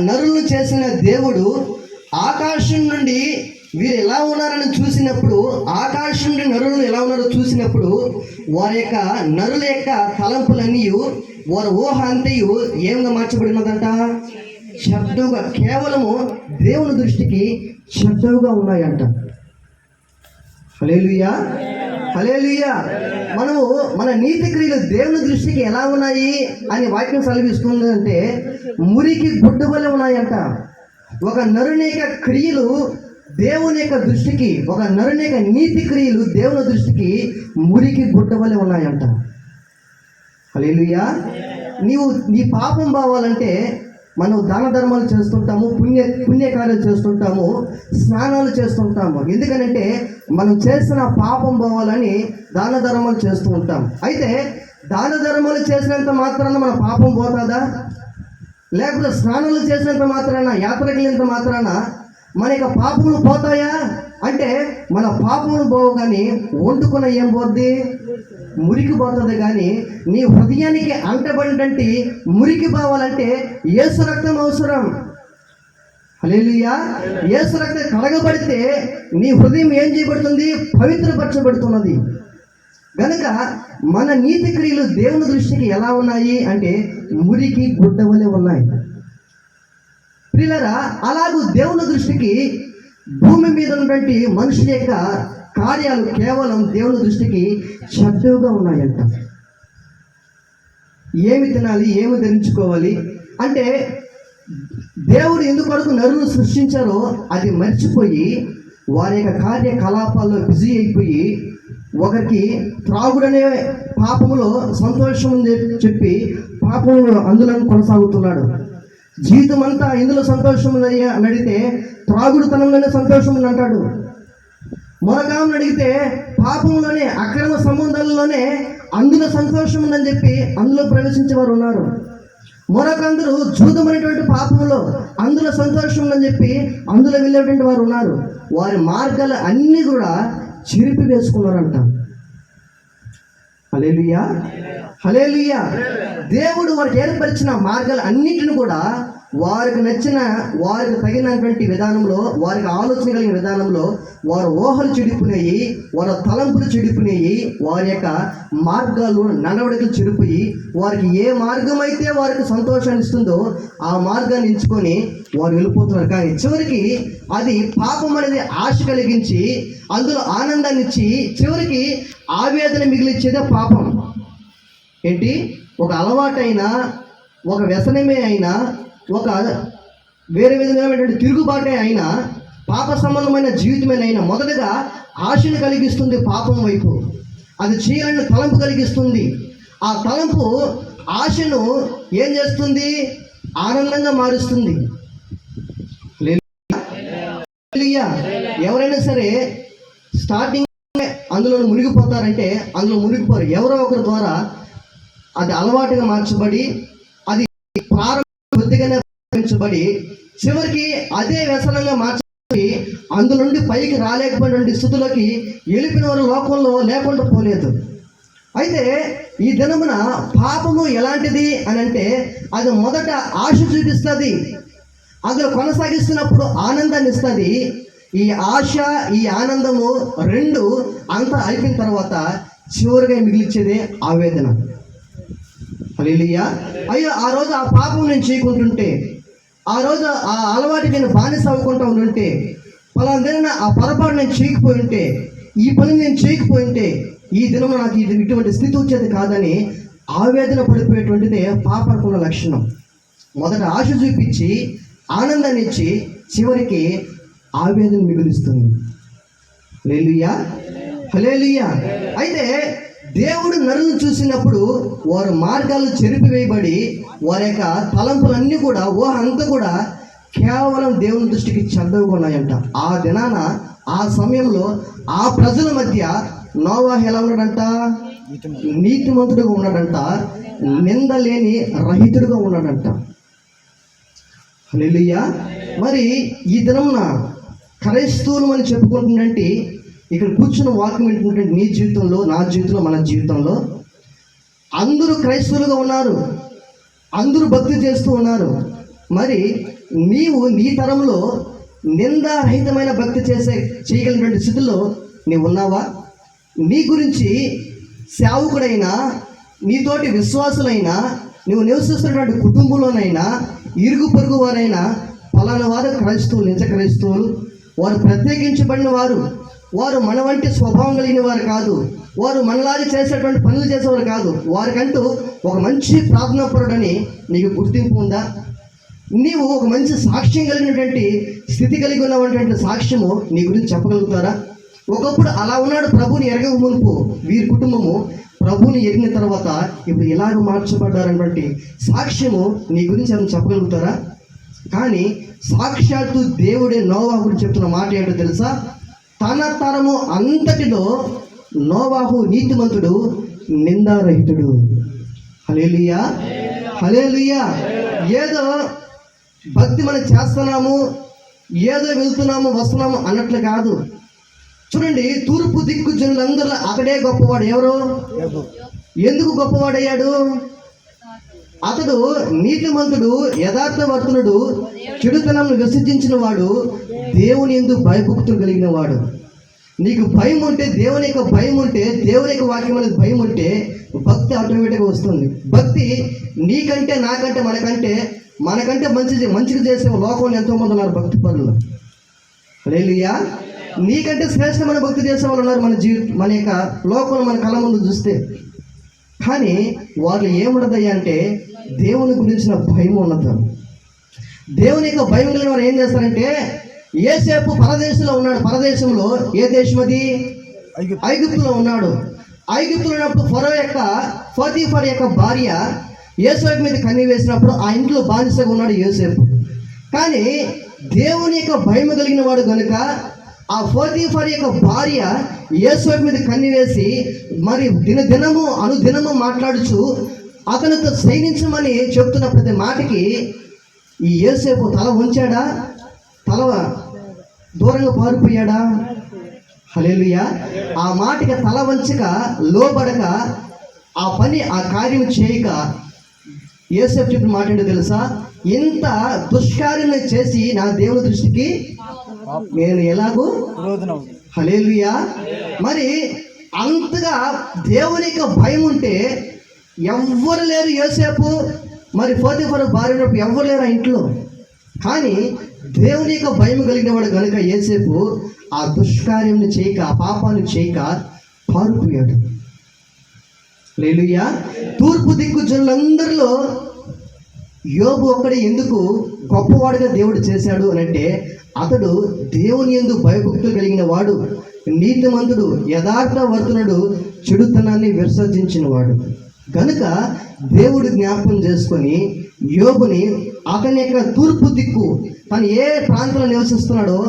నరులను చేసిన దేవుడు ఆకాశం నుండి వీరు ఎలా ఉన్నారని చూసినప్పుడు, ఆకాశం నుండి నరులను ఎలా ఉన్నారో చూసినప్పుడు వారి యొక్క నరుల యొక్క తలంపులన్నీ, వారి ఊహ అంతయు ఏమిగా మార్చబడినదంట? చెడ్డగా, కేవలము దేవుని దృష్టికి చెడ్డగా ఉన్నాయంట. హల్లెలూయా, హల్లెలూయా. మనము మన నీతి క్రియలు దేవుని దృష్టికి ఎలా ఉన్నాయి అని వాక్యం సెలవిస్తుంది అంటే, మురికి గుడ్డ వలె ఉన్నాయంట. ఒక నరుని యొక్క క్రియలు దేవుని యొక్క దృష్టికి, ఒక నరుని యొక్క నీతి క్రియలు దేవుని దృష్టికి మురికి గుడ్డ వలె ఉన్నాయంట. హల్లెలూయా. నీ పాపం పోవాలంటే మనం దాన ధర్మాలు చేస్తుంటాము, పుణ్యకార్యాలు చేస్తుంటాము, స్నానాలు చేస్తుంటాము. ఎందుకనంటే మనం చేసిన పాపం పోవాలని దాన ధర్మాలు చేస్తూ ఉంటాం. అయితే దాన ధర్మాలు చేసినంత మాత్రాన మన పాపం పోతుందా? లేకపోతే స్నానాలు చేసినంత మాత్రాన, యాత్రకెళ్ళినంత మాత్రాన మన యొక్క పాపములు పోతాయా అంటే, మన పాపములు పోవు కానీ వండుకున్న ఏం పోద్ది? మురికి పోతుంది. కానీ నీ హృదయానికి అంటబడినటువంటి మురికి పోవాలంటే యేసు రక్తం అవసరం. హల్లెలూయా. యేసు రక్తం కడగబడితే నీ హృదయం ఏం చేయబడుతుంది? పవిత్రపరచబడుతున్నది. గనుక మన నీతి క్రియలు దేవుని దృష్టికి ఎలా ఉన్నాయి అంటే మురికి గుడ్డ వలె ఉన్నాయి. ప్రియులారా, అలాగూ దేవుని దృష్టికి భూమి మీద ఉన్నటువంటి మనుషుల యొక్క కార్యాలు కేవలం దేవుని దృష్టికి చెడ్డగా ఉన్నాయంట. ఏమి తినాలి, ఏమి ధరించుకోవాలి అంటే, దేవుడు ఎందుకొరకు నరులను సృష్టించారో అది మర్చిపోయి వారి యొక్క కార్యకలాపాల్లో బిజీ అయిపోయి, ఒకరికి త్రాగుడనే పాపములో సంతోషం చెప్పి పాపములో అందులో కొనసాగుతున్నాడు. జీవితం అంతా ఇందులో సంతోషం ఉందని అడిగితే త్రాగుడుతనంలోనే సంతోషం ఉంది అంటాడు. మరొకామెను అడిగితే పాపంలోనే, అక్రమ సంబంధాలలోనే అందులో సంతోషం ఉందని చెప్పి అందులో ప్రవేశించేవారు ఉన్నారు. మరొకందరూ జూదమైనటువంటి పాపంలో అందులో సంతోషం ఉందని చెప్పి అందులో వెళ్ళేటువంటి వారు ఉన్నారు. వారి మార్గాలు అన్నీ కూడా చిరిపి వేసుకున్నారంట. హల్లెలూయా, హల్లెలూయా. దేవుడు వారికి ఏర్పరిచిన మార్గాలు అన్నిటిని కూడా వారికి నచ్చిన, వారికి తగినటువంటి విధానంలో, వారికి ఆలోచన కలిగిన విధానంలో వారి ఊహలు చెడిపోయినాయి, వారి తలంపులు చెడిపోయినాయి, వారి యొక్క మార్గాలు నడవడికలు చెడిపోయి, వారికి ఏ మార్గం అయితే వారికి సంతోషాన్ని ఇస్తుందో ఆ మార్గాన్ని ఎంచుకొని వారు వెళ్ళిపోతున్నారు. కానీ చివరికి అది పాపం అనేది ఆశ కలిగించి అందులో ఆనందాన్ని ఇచ్చి చివరికి ఆవేదన మిగిలిచ్చేదే పాపం. ఏంటి? ఒక అలవాటైనా, ఒక వ్యసనమే అయినా, ఒక వేరే విధమైనటువంటి తిరుగుబాటే అయినా, పాప సంబంధమైన జీవితమేనైనా మొదటగా ఆశను కలిగిస్తుంది పాపం వైపు. అది చేయాలని తలంపు కలిగిస్తుంది. ఆ తలంపు ఆశను ఏం చేస్తుంది? ఆనందంగా మారుస్తుంది. ఎవరైనా సరే స్టార్టింగ్ అందులో మునిగిపోతారంటే అందులో మునిగిపోరు. ఎవరో ఒకరి ద్వారా అది అలవాటుగా మార్చబడి, అది ప్రారంభంగానే ప్రారంభించబడి చివరికి అదే వ్యసనంగా మార్చబడి అందులో నుండి పైకి రాలేకపోయినటువంటి స్థితిలోకి వెళ్ళిపోయిన వారు లోకంలో లేకుండా పోలేదు. అయితే ఈ దినమున పాపము ఎలాంటిది అని అంటే, అది మొదట ఆశ చూపిస్తుంది, అందులో కొనసాగిస్తున్నప్పుడు ఆనందాన్ని ఇస్తుంది. ఈ ఆశ, ఈ ఆనందము రెండు అంతా అయిపోయిన తర్వాత చివరిగా మిగిలిచ్చేదే ఆవేదన. హల్లెలూయా. అయ్యో, ఆ రోజు ఆ పాపం నేను చేయకుంటుంటే, ఆ రోజు ఆ అలవాటు నేను బానిస అవ్వకుండా ఉంటుంటే, పలానా ఆ పొరపాటు నేను చేయకపోయి ఉంటే, ఈ పని నేను చేయకపోయి ఉంటే ఈ దినం నాకు ఇటువంటి స్థితి వచ్చేది కాదని ఆవేదన పడిపోయేటువంటిదే పాపకున్న లక్షణం. మొదట ఆశ చూపించి ఆనందాన్ని ఇచ్చి చివరికి ఆవేదన మిగులుస్తుంది. హల్లెలూయా, హల్లెలూయా. అయితే దేవుడు నరులను చూసినప్పుడు వారి మార్గాలు చెరిపివేయబడి వారి యొక్క తలంపులన్నీ కూడా, ఊహ అంతా కూడా కేవలం దేవుని దృష్టికి చెడ్డగా ఉన్నాయంట. ఆ దినాన, ఆ సమయంలో ఆ ప్రజల మధ్య నోవాహు ఎలా ఉన్నాడంట? నీతిమంతుడుగా ఉన్నాడంట, నిందలేని రహితుడుగా ఉన్నాడంట. హల్లెలూయా. మరి ఈ దినమున క్రైస్తవులు అని చెప్పుకుంటుందంటే, ఇక్కడ కూర్చున్న వాక్యం ఏంటంటే, నీ జీవితంలో, నా జీవితంలో, మన జీవితంలో అందరూ క్రైస్తవులుగా ఉన్నారు, అందరూ భక్తి చేస్తూ ఉన్నారు. మరి నీవు నీ తరంలో నిందారహితమైన భక్తి చేయగలిగినటువంటి స్థితిలో నీవు ఉన్నావా? నీ గురించి సేవకుడైనా, నీతోటి విశ్వాసులైనా, నువ్వు నివసిస్తున్నటువంటి కుటుంబంలోనైనా, ఇరుగు పొరుగు వారైనా పలానా వారు క్రైస్తవులు, నిజ క్రైస్తవులు, వారు ప్రత్యేకించబడిన వారు, వారు మన వంటి స్వభావం కలిగిన వారు కాదు, వారు మనలాగే చేసేటువంటి పనులు చేసేవారు కాదు, వారికంటూ ఒక మంచి ప్రార్థనాపరుడని నీకు గుర్తింపు ఉందా? నీవు ఒక మంచి సాక్ష్యం కలిగినటువంటి స్థితి కలిగి ఉన్నటువంటి సాక్ష్యము నీ గురించి చెప్పగలుగుతారా? ఒకప్పుడు అలా ఉన్నాడు ప్రభుని ఎరగక మునుపు వీరి కుటుంబము, ప్రభుని ఎరిగిన తర్వాత ఇప్పుడు ఇలాగ మార్చబడ్డారన్నటువంటి సాక్ష్యము నీ గురించి ఏమైనా చెప్పగలుగుతారా? కానీ సాక్షాత్తు దేవుడే నోవాహు గురించి చెప్తున్న మాట ఏంటో తెలుసా? తన తరము అంతటిలో నోవాహు నీతిమంతుడు, నిందారహితుడు. హల్లెలూయా, హల్లెలూయా. ఏదో భక్తి మనం చేస్తున్నాము, ఏదో వెళ్తున్నాము వస్తున్నాము అన్నట్లు కాదు. చూడండి, తూర్పు దిక్కు జనులందరూ అతడే గొప్పవాడు. ఎవరు? ఎందుకు గొప్పవాడయ్యాడు? అతడు నీతిమంతుడు, యథార్థవర్తనుడు, చెడుతనం విసర్జించిన వాడు, దేవుని యందు భయభక్తులు కలిగిన వాడు. నీకు భయం ఉంటే, దేవుని యొక్క భయం ఉంటే, దేవుని యొక్క వాక్యం అనేది భయం ఉంటే భక్తి ఆటోమేటిక్గా వస్తుంది. భక్తి నీకంటే, నాకంటే, మనకంటే మంచిగా చేసే లోకంలో ఎంతోమంది ఉన్నారు భక్తి పనులు. హల్లెలూయా. నీకంటే శ్రేష్టమైన భక్తి చేసే వాళ్ళు ఉన్నారు మన యొక్క లోకంలో, మన కళ్ళ ముందు చూస్తే. కానీ వాళ్ళు ఏముండదయ్యా అంటే దేవుని గురించిన భయం ఉన్నది. దేవుని యొక్క భయం కలిగిన వారు ఏం చేస్తారంటే, యోసేపు పరదేశంలో ఉన్నాడు. పరదేశంలో ఏ దేశం అది? ఐగుప్తులో ఉన్నాడు. ఐగుప్తులో ఉన్నప్పుడు పోతీఫర్ యొక్క భార్య యోసేపు మీద కన్ను వేసినప్పుడు ఆ ఇంట్లో బానిసగా ఉన్నాడు యోసేపు. కానీ దేవుని యొక్క భయం కలిగిన వాడు కనుక ఆ పోతీఫర్ యొక్క భార్య యోసేపు మీద కన్ను వేసి మరి అనుదినము మాట్లాడుచు అతనితో సైనించమని చెప్తున్న ప్రతి మాటకి ఈ యోసేపు తల వంచాడా? తల దూరంగా పారిపోయాడా? హల్లెలూయా. ఆ మాటకి తల వంచక, లోబడక, ఆ కార్యం చేయక యోసేపు చెప్పిన మాట ఏంటో తెలుసా? ఇంత దుష్కార్యం చేసి నా దేవుని దృష్టికి నేను ఎలాగూ. హల్లెలూయా. మరి అంతగా దేవుని యొక్క భయం ఉంటే ఎవ్వరు లేరు. యోసేపు మరి పోతీఫర్ భార్య ఉన్నప్పుడు ఎవ్వరు లేరు ఆ ఇంట్లో. కానీ దేవుని యొక్క భయం కలిగిన వాడు కనుక యోసేపు ఆ దుష్కార్యం చేయక, ఆ పాపాన్ని చేయక పారిపోయాడు. హల్లెలూయా. తూర్పు దిక్కు జనులందరిలో యోబు ఒక్కడే ఎందుకు గొప్పవాడుగా దేవుడు చేశాడు అని అంటే, అతడు దేవుని యందు భయభక్తులు కలిగిన వాడు, నీతిమంతుడు, యథార్థవర్తనుడు, చెడుతనాన్ని విసర్జించిన వాడు కనుక దేవుడు జ్ఞాపకం చేసుకొని యోబుని అతని యొక్క తూర్పు దిక్కు, తను ఏ ప్రాంతంలో నివసిస్తున్నాడో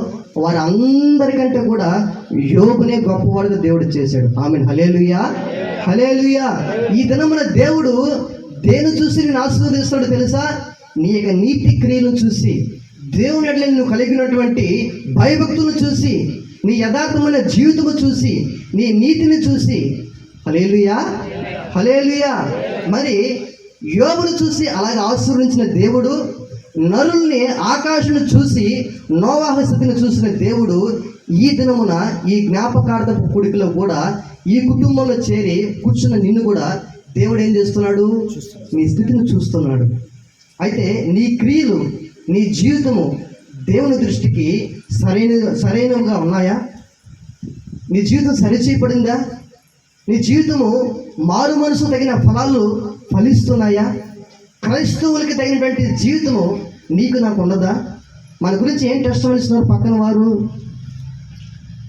వారి అందరికంటే కూడా యోబునే గొప్పవాడుగా దేవుడు చేశాడు. ఆమేన్. హల్లెలూయా, హల్లెలూయా. ఈ దినమున దేవుడు దేని చూసి నేను ఆశీర్వదిస్తాడో తెలుసా? నీ యొక్క నీతి క్రియలను చూసి, దేవుని ఎడల నువ్వు కలిగినటువంటి భయభక్తులను చూసి, నీ యథార్థమైన జీవితము చూసి, నీ నీతిని చూసి. హల్లెలూయా, హల్లెలూయా. మరి యోబును చూసి అలాగే ఆశీర్వదించిన దేవుడు, నరుల్ని ఆకాశను చూసి నోవాహు స్థితిని చూసిన దేవుడు ఈ దినమున ఈ జ్ఞాపకార్థపు కూడికలో కూడా ఈ కుటుంబంలో చేరి కూర్చున్న నిన్ను కూడా దేవుడు ఏం చేస్తున్నాడు? నీ స్థితిని చూస్తున్నాడు. అయితే నీ క్రియలు, నీ జీవితము దేవుని దృష్టికి సరైనవిగా ఉన్నాయా? నీ జీవితం సరిచేయబడిందా? నీ జీవితము మారు మనసు తగిన ఫలాలు ఫలిస్తున్నాయా? క్రైస్తవులకి తగినటువంటి జీవితము నీకు నాకు ఉన్నదా? మన గురించి ఏం టెస్ట్ ఇస్తున్నారు పక్కన వారు?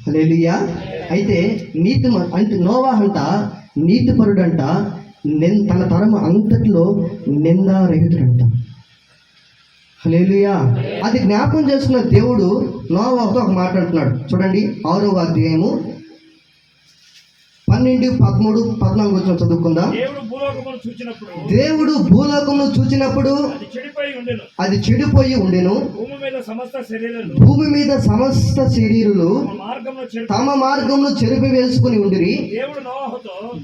హల్లెలూయా. అయితే నోవాహు అంట నీతిపరుడంట, తన తరము అంతటిలో నిందారహితుడంట. హల్లెలూయా. అది జ్ఞాపకం చేసుకున్న దేవుడు నోవాహుతో ఒక మాట అంటున్నాడు. చూడండి, 6వ అధ్యాయము 12, 13, 14 చదువుకుందాం. దేవుడు భూలోకమును చూచినప్పుడు అది చెడిపోయి ఉండెను, భూమి మీద సమస్త శరీరులు తమ మార్గంలో చెరిపి వేసుకుని ఉండిరి.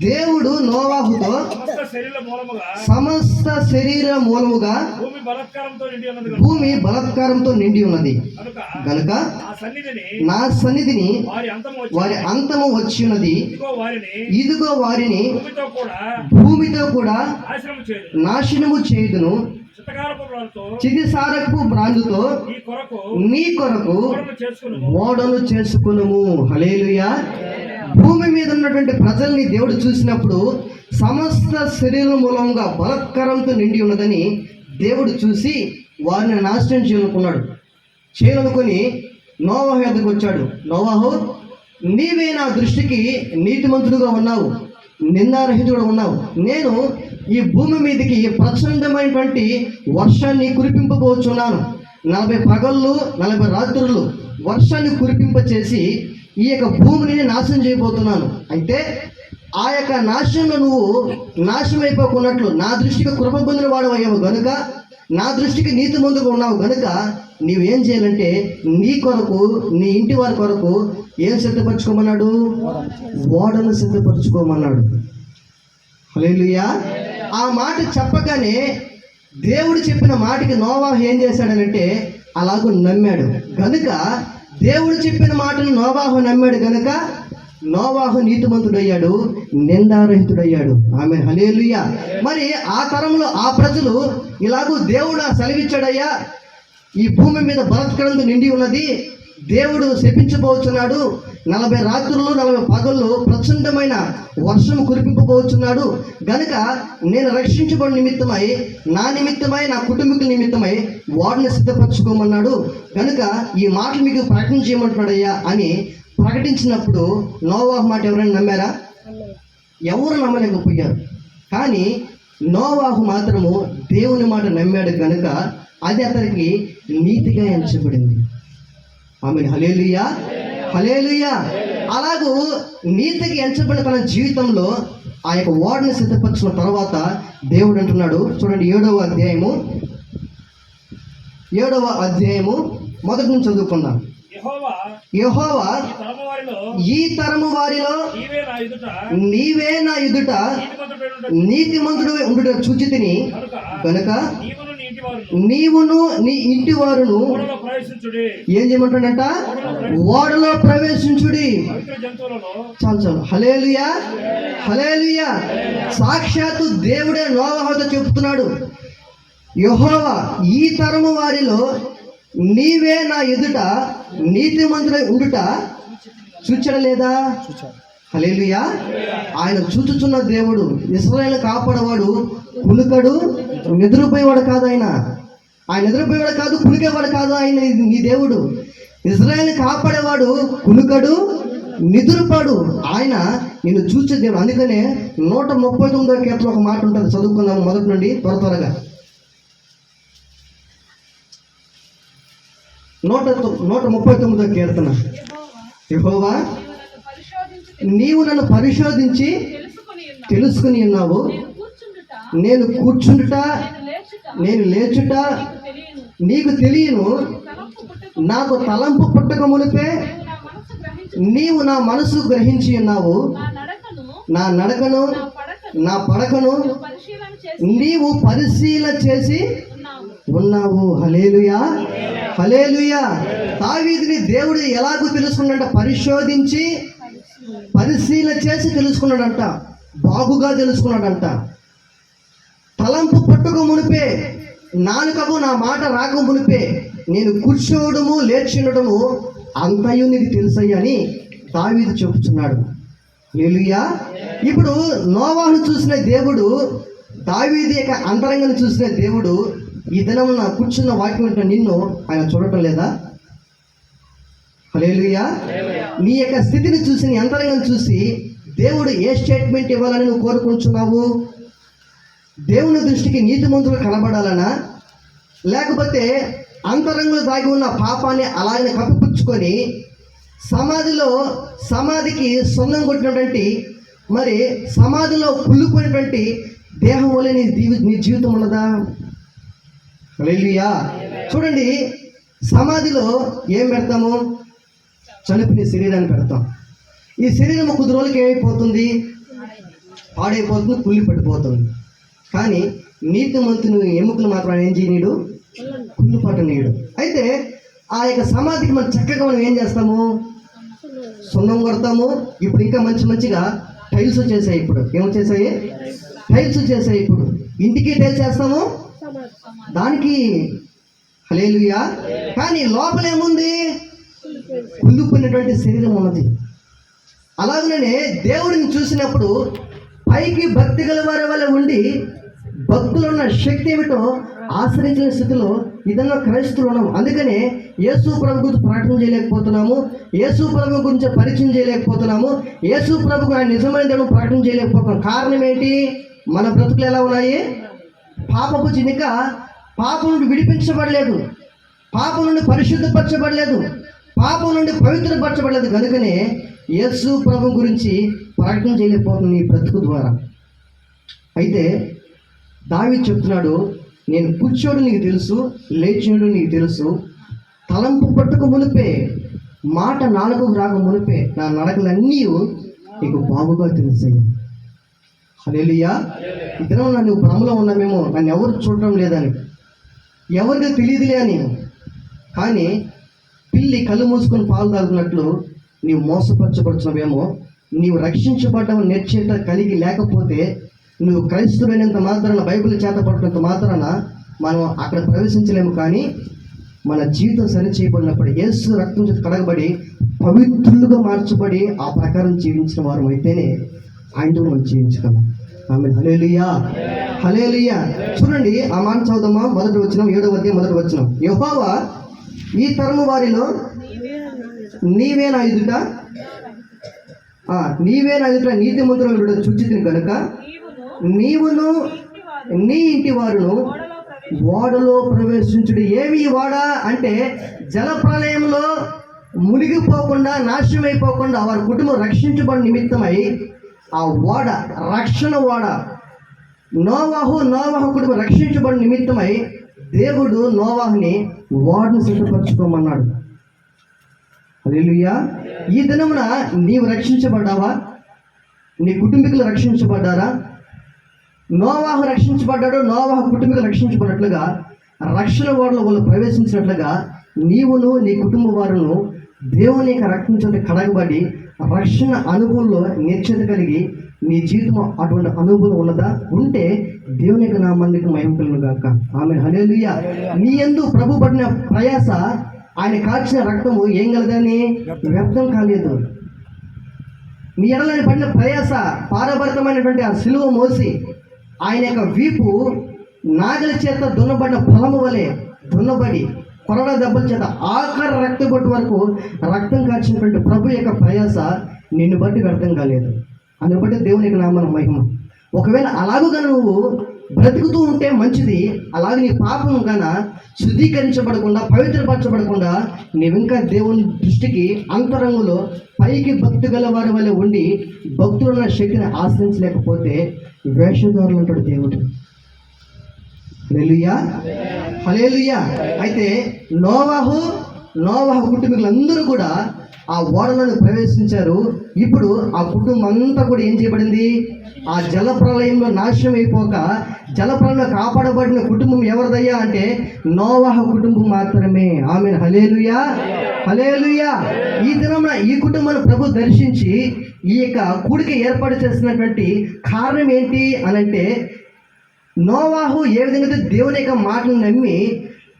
దేవుడు నోవాహుతో సమస్త శరీర మూలముగా భూమి బలాత్కారంతో నిండి ఉన్నది కనుక నా సన్నిధిని వారి అంతము వచ్చి ఉన్నది. ఇదిగో వారిని భూమితో కూడా నాశనము చేయుదును. చిదిసారపు బ్రాందుతో నీ కొరకు ఓడను చేసుకునుము. హల్లెలూయా. భూమి మీద ఉన్నటువంటి ప్రజల్ని దేవుడు చూసినప్పుడు సమస్త శరీరం మూలంగా బలత్కారంతో నిండి ఉన్నదని దేవుడు చూసి వారిని నాశనం చేయాలనుకొని నోవాహు యొద్దకు వచ్చాడు. నోవాహు, నీవే నా దృష్టికి నీతిమంతుడుగా ఉన్నావు, నిందారహితుడుగా ఉన్నావు. నేను ఈ భూమి మీదకి ప్రచండమైనటువంటి వర్షాన్ని కురిపింపబోచున్నాను. 40 పగళ్ళు 40 రాత్రులు వర్షాన్ని కురిపింపచేసి ఈ యొక్క భూమిని నాశనం చేయబోతున్నాను. అయితే ఆ యొక్క నాశనంలో నువ్వు నాశనం అయిపోకున్నట్లు నా దృష్టికి కృప పొందిన వాడు అయ్యావు గనుక, నా దృష్టికి నీతి ముందుగా ఉన్నావు గనుక నీవేం చేయాలంటే నీ కొరకు నీ ఇంటి వారి కొరకు ఏం సిద్ధపరచుకోమన్నాడు? ఓడను సిద్ధపరచుకోమన్నాడు. హల్లెలూయా. ఆ మాట చెప్పగానే దేవుడు చెప్పిన మాటకి నోవాహు ఏం చేశాడనంటే అలాగూ నమ్మాడు గనుక, దేవుడు చెప్పిన మాటను నోవాహు నమ్మాడు గనుక నోవాహు నీతిమంతుడయ్యాడు, నిందారహితుడయ్యాడు. ఆమె హల్లెలూయా. మరి ఆ తరంలో ఆ ప్రజలు ఇలాగూ దేవుడు సెలవిచ్చాడయ్యా, ఈ భూమి మీద బలత్కారంతో నిండి ఉన్నది, దేవుడు శపించబోచున్నాడు, 40 రాత్రులు 40 పగళ్ళు ప్రచండమైన వర్షం కురిపింపబోచున్నాడు గనుక నేను రక్షించబడిన నిమిత్తమై నా నిమిత్తమై నా కుటుంబీకుల నిమిత్తమై వాడిని సిద్ధపరచుకోమన్నాడు గనుక ఈ మాటలు మీకు ప్రకటన చేయమంటున్నాడయ్యా అని ప్రకటించినప్పుడు నోవాహు మాట ఎవరైనా నమ్మారా? ఎవరు నమ్మలేకపోయారు. కానీ నోవాహు మాత్రము దేవుని మాట నమ్మాడు కనుక అది అతనికి నీతిగా ఎంచబడింది. ఆమేన్. హల్లెలూయా. హల్లెలూయా. అలాగూ నీతికి ఎంచబడిన తన జీవితంలో ఆ యొక్క ఓడని సిద్ధపరిచిన తర్వాత దేవుడు అంటున్నాడు, చూడండి 7వ అధ్యాయము మొదటి నుంచి చదువుకుందాం. యెహోవా ఈ తరము వారిలో నీవే నా ఎదుట నీతిమంతుడు ఉండుట చూచితిని కనుక నీవును నీ ఇంటి వారును ఏం చేయమంటాడంట? ఓడలో ప్రవేశించుడి. చాలు. హల్లెలూయా. హల్లెలూయా. సాక్షాత్తు దేవుడే నోవాహుతో చెప్తున్నాడు, యెహోవా ఈ తరము వారిలో నీవే నా ఎదుట నీతిమంతుడై ఉండుట చూచడలేదా? హల్లెలూయా. ఆయన చూచుచున్న దేవుడు, ఇశ్రాయేలు కాపాడేవాడు, కులుకడు నిద్రపోయేవాడు కాదు. ఆయన నిద్రపోయేవాడు కాదు, కులికేవాడు కాదు. ఆయన నీ దేవుడు ఇశ్రాయేలు కాపాడేవాడు, కులుకడు నిద్రపాడు. ఆయన నిన్ను చూసే దేవుడు. అందుకనే 139వ కీర్తన ఒక మాట ఉంటుంది, చదువుకుందాము మొదటి నుండి త్వరగా. 139వ కీర్తన. యెహోవా నీవు నన్ను పరిశోధించి తెలుసుకుని ఉన్నావు, నేను కూర్చుండుట నేను లేచుట నీకు తెలియను, నాకు తలంపు పుట్టక మునిపే నీవు నా మనసు గ్రహించి ఉన్నావు, నా నడకను నా పడకను నీవు పరిశీలన చేసి ఉన్నావు. హల్లెలూయా. హల్లెలూయా. దావీదుని దేవుడు ఎలాగూ తెలుసుకున్నాడంట? పరిశోధించి పరిశీలన చేసి తెలుసుకున్నాడంట, బాగుగా తెలుసుకున్నాడంట. తలంపు పట్టుకు మునిపే, నాలుకకు నా మాట రాక మునిపే నేను కూర్చోవడము లేచిండటము అంతయు నీకు తెలుసయ్యా అని దావీదు చెబుతున్నాడు. హల్లెలూయా. ఇప్పుడు నోవాహును చూసిన దేవుడు దావీదు యొక్క అంతరంగాన్ని చూసిన దేవుడు ఈ దినమున కూర్చున్న వాక్యం అంటే నిన్ను ఆయన చూడటం లేదా? హల్లెలూయా. నీ యొక్క స్థితిని చూసి నీ అంతరంగాన్ని చూసి దేవుడు ఏ స్టేట్మెంట్ ఇవ్వాలని నువ్వు కోరుకుంటున్నావు? దేవుని దృష్టికి నీతిమంతులు కనబడాలనా, లేకపోతే అంతరంగంలో దాగి ఉన్న పాపాన్ని అలాగే కప్పిపుచ్చుకొని సమాధికి సొన్నం కొట్టినటువంటి మరి సమాధిలో కుళ్ళిపోయినటువంటి దేహం వల్ల నీ జీవితం ఉన్నదా? హల్లెలూయా. చూడండి, సమాధిలో ఏం పెడతాము? చనిపోయిన శరీరాన్ని పెడతాం. ఈ శరీరం కొద్ది రోజులకి ఏమైపోతుంది? పాడైపోతుంది, కుళ్ళి పడిపోతుంది. కానీ నీతిమంతుని ఎముకలు మాత్రం ఏం చేయనీడు? కుళ్ళు పట్టనీయుడు. అయితే ఆ యొక్క సమాధికి మనం చక్కగా మనం ఏం చేస్తాము? సున్నం కొడతాము. ఇప్పుడు ఇంకా మంచిగా టైల్స్ వచ్చేసాయి. ఇప్పుడు ఏమొచ్చేసాయి? టైల్స్ వచ్చేసాయి. ఇప్పుడు ఇంటికి టైల్స్ చేస్తాము దానికి. హల్లెలూయా. కానీ లోపల ఏముంది? కుళ్ళిపోయినటువంటి శరీరం ఉన్నది. అలాగనే దేవుడిని చూసినప్పుడు పైకి భక్తి గల వారి వల్ల ఉండి భక్తులు ఉన్న శక్తి ఏమిటో ఆశ్రయించిన స్థితిలో ఇదన్నా క్రైస్తవులు ఉన్నాము. అందుకనే యేసు ప్రభు గురించి ప్రకటన చేయలేకపోతున్నాము, యేసు ప్రభు గురించి పరిచయం చేయలేకపోతున్నాము, యేసు ప్రభుకు ఆయన నిజమైన దేవుడు ప్రకటన చేయలేకపోతున్నాం. కారణం ఏంటి? మన బ్రతుకులు ఎలా ఉన్నాయి? పాపపు చినిక పాపం నుండి విడిపించబడలేదు, పాపం నుండి పరిశుద్ధపరచబడలేదు, పాపం నుండి పవిత్రపరచబడలేదు. కనుకనే యేసు ప్రభు గురించి ప్రకటన చేయలేకపోతుంది ఈ బ్రతుకు ద్వారా. అయితే దావీదు చెప్తున్నాడు, నేను కూర్చోడు నీకు తెలుసు, లేచినోడు నీకు తెలుసు, తలంపు పట్టుకు మునిపే, మాట నాలుకకు రాక మునిపే నా నడకలన్నీ నీకు బాగుగా తెలుసయ్యా. హల్లెలూయా. ఇద్దరం నన్ను భ్రమలో ఉన్నామేమో, నన్ను ఎవరు చూడటం లేదని, ఎవరికి తెలియదులే అని. కానీ పిల్లి కళ్ళు మూసుకొని పాలు తాగుతున్నట్లు నీవు మోసపరచబడుతున్నావేమో. నీవు రక్షించబడ్డవు నేర్చేట కలిగి లేకపోతే, నువ్వు క్రైస్తవులైనంత మాత్రాన, బైబిల్ చేత పడుతున్నంత మాత్రాన మనం అక్కడ ప్రవేశించలేము. కానీ మన జీవితం సరి చేయబడినప్పుడు, యేసు రక్తం చేత కడగబడి పవిత్రులుగా మార్చబడి ఆ ప్రకారం జీవించిన వారు అయితేనే ఆయనతో మనం జీవించగలం. ఆమేన్. హల్లెలూయా. హల్లెలూయా. చూడండి ఆ మాట చదువుదామా. 1వ వచనం, 7వ అధ్యాయం 1వ వచనం. యెహోవా ఈ తరము వారిలో నీవే నా ఎదుట నీతిమంతులను చూచితిని కనుక నీవును నీ ఇంటి వారును ఓడలో ప్రవేశించుడు. ఏమి ఓడ అంటే జల ప్రళయంలో మునిగిపోకుండా, నాశనం అయిపోకుండా వారి కుటుంబం రక్షించబడి నిమిత్తమై ఆ ఓడ, రక్షణ ఓడ, నోవాహు కుటుంబం రక్షించబడి నిమిత్తమై దేవుడు నోవాహుని ఓడను సిద్ధపరచుకోమన్నాడు. హల్లెలూయా. ఈ దినమున నీవు రక్షించబడ్డావా? నీ కుటుంబీకులు రక్షించబడ్డారా? నోవాహు రక్షించబడ్డాడు, నోవాహు కుటుంబీకులు రక్షించబడినట్లుగా, రక్షణ ఓడలో వాళ్ళు ప్రవేశించినట్లుగా నీవును నీ కుటుంబ వారును దేవుని యొక్క రక్తం చేత కడగబడి రక్షణ అనుభవంలో నిశ్చత కలిగి నీ జీవితం అటువంటి అనుభవం ఉన్నదా? ఉంటే దేవుని యొక్క నామానికి మహిమ కలుగును గాక. ఆమేన్. హల్లెలూయా. నీ యందు ప్రభు పడిన ప్రయాస, ఆయన కాచిన రక్తము ఏం కలదని? వ్యర్థం కాలేదు. నీ ఎడలని పడిన ప్రయాస, పారభరితమైనటువంటి ఆ సిలువ మోసి ఆయన యొక్క వీపు నాగలి చేత దున్నబడిన పొలము వలె దున్నబడి కొరడ దెబ్బల చేత ఆఖరి రక్త బొట్టు వరకు రక్తం కాచినటువంటి ప్రభు యొక్క ప్రయాస నిన్ను బట్టి వ్యర్థం కాలేదు. అందుని బట్టి దేవుని యొక్క నామన మహిమ. ఒకవేళ అలాగుగా నువ్వు బ్రతుకుతూ ఉంటే మంచిది. అలాగే నీ పాపం గాన శుద్ధీకరించబడకుండా, పవిత్రపరచబడకుండా నీవు ఇంకా దేవుని దృష్టికి అంతరంగంలో పైకి భక్తి గల వారి వల్ల ఉండి భక్తులున్న శక్తిని ఆశ్రయించలేకపోతే వేషధారులు అంటాడు దేవుడు. హల్లెలూయా. హల్లెలూయా. అయితే నోవాహు కుటుంబీకులందరూ కూడా ఆ ఓడలను ప్రవేశించారు. ఇప్పుడు ఆ కుటుంబం అంతా కూడా ఏం చేయబడింది? ఆ జల ప్రళయంలో నాశనం అయిపోక జలప్రళయంలో కాపాడబడిన కుటుంబం ఎవరిదయ్యా అంటే నోవాహు కుటుంబం మాత్రమే. ఆమేన్. హల్లెలూయా. హల్లెలూయా. ఈ దినమున ఈ కుటుంబాన్ని ప్రభు దర్శించి ఈ యొక్క కూడిక ఏర్పాటు చేసినటువంటి కారణం ఏంటి అనంటే, నోవాహు ఏ విధంగా దేవుని యొక్క మాటను నమ్మి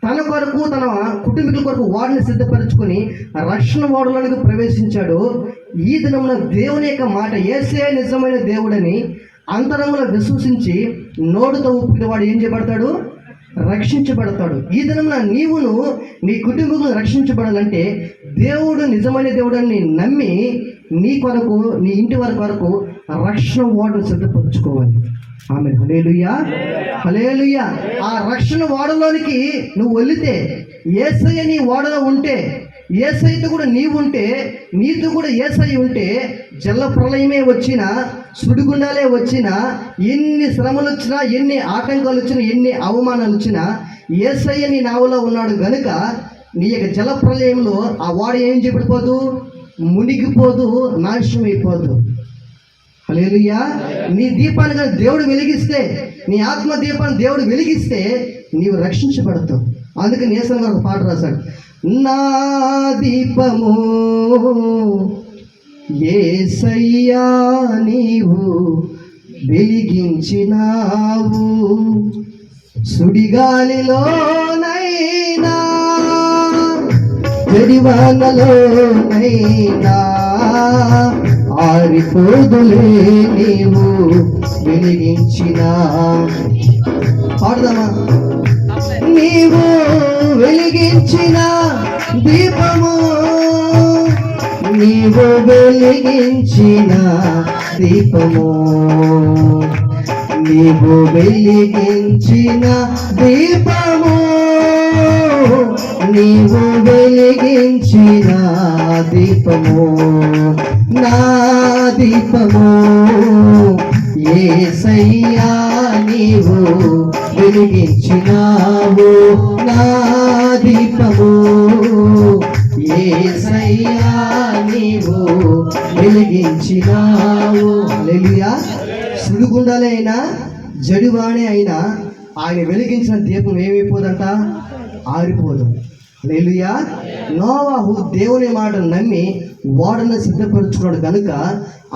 తన కొరకు, తన కుటుంబీకుల కొరకు ఓడని సిద్ధపరచుకొని రక్షణ ఓడలోనికి ప్రవేశించాడు. ఈ దినమున దేవుని యొక్క మాట, యేసే నిజమైన దేవుడని అంతరంగంలో విశ్వసించి నోడుతో ఒప్పుకునే వాడు ఏం చేయబడతాడు? రక్షించబడతాడు. ఈ దినమున నీవును నీ కుటుంబీకులు రక్షించబడాలంటే దేవుడు నిజమైన దేవుడని నమ్మి నీ కొరకు, నీ ఇంటి వారి కొరకు రక్షణ ఓడను సిద్ధపరచుకోవాలి. ఆమేన్. హల్లెలూయా. హల్లెలూయా. ఆ రక్షణ ఓడలోనికి నువ్వు వెళితే, యేసయ్య నీ ఓడలో ఉంటే, యేసయ్యతో కూడా నీవు ఉంటే, నీతో కూడా యేసయ్య ఉంటే, జల ప్రళయమే వచ్చినా, సుడిగుండాలే వచ్చినా, ఎన్ని శ్రమలు వచ్చినా, ఎన్ని ఆటంకాలు వచ్చినా, ఎన్ని అవమానాలు వచ్చినా, యేసయ్య నీ నావలో ఉన్నాడు గనుక నీ యొక్క జల ప్రళయంలో ఆ వాడ ఏం చేయబడిపోదు, మునిగిపోదు, నాశనం అయిపోదు. హల్లెలూయా. నీ దీపాన్ని కానీ దేవుడు వెలిగిస్తే, నీ ఆత్మ దీపాన్ని దేవుడు వెలిగిస్తే నీవు రక్షించబడతావు. అందుకని యేసు గారు ఒక పాట రాశాడు, నా దీపము యేసయ్యా నీవు వెలిగించినావు, సుడిగాలిలోనైనా జడివానలోనైనా ఆరిపోదులే నీవు వెలిగించిన. పాడదామా? నీవు వెలిగించిన దీపము, నీవు వెలిగించిన దీపము, నీవు వెలిగించిన దీపము, నీవు వెలిగించిన దీపము, నా దీపము యేసయ్యా నీవు వెలిగించినావు, నా దీపము యేసయ్యా నీవు వెలిగించినావు. హల్లెలూయా. సుడిగుండాలే అయినా జడివాణి అయినా ఆయన వెలిగించిన దీపం ఏమైపోదంట, ఆరిపోదు. హల్లెలూయా. నోవాహు దేవుని మాట నమ్మి ఓడను సిద్ధపరుచుకున్నాడు కనుక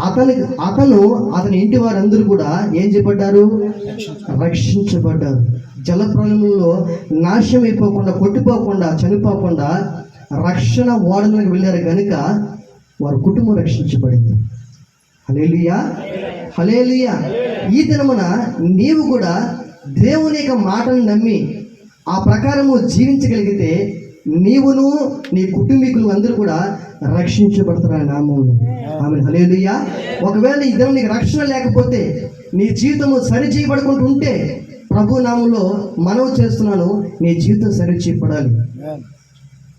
అతని ఇంటి వారందరూ కూడా ఏం చేయబడ్డారు, రక్షించబడ్డారు. జలప్రలయంలో నాశనం అయిపోకుండా, కొట్టిపోకుండా, చనిపోకుండా రక్షణ ఓడలకు వెళ్ళారు కనుక వారి కుటుంబం రక్షించబడింది. హల్లెలూయా. హల్లెలూయా. ఈ దినమున నీవు కూడా దేవుని యొక్క మాటను నమ్మి ఆ ప్రకారము జీవించగలిగితే నీవును నీ కుటుంబీకులు అందరూ కూడా రక్షించబడతారు నామంలో. ఆమె హల్లెలూయా. ఒకవేళ ఈ దినం నీకు రక్షణ లేకపోతే, నీ జీవితము సరి చేయబడుకుంటూ ఉంటే, ప్రభు నామంలో మనవి చేస్తున్నాను, నీ జీవితం సరి చేయబడాలి.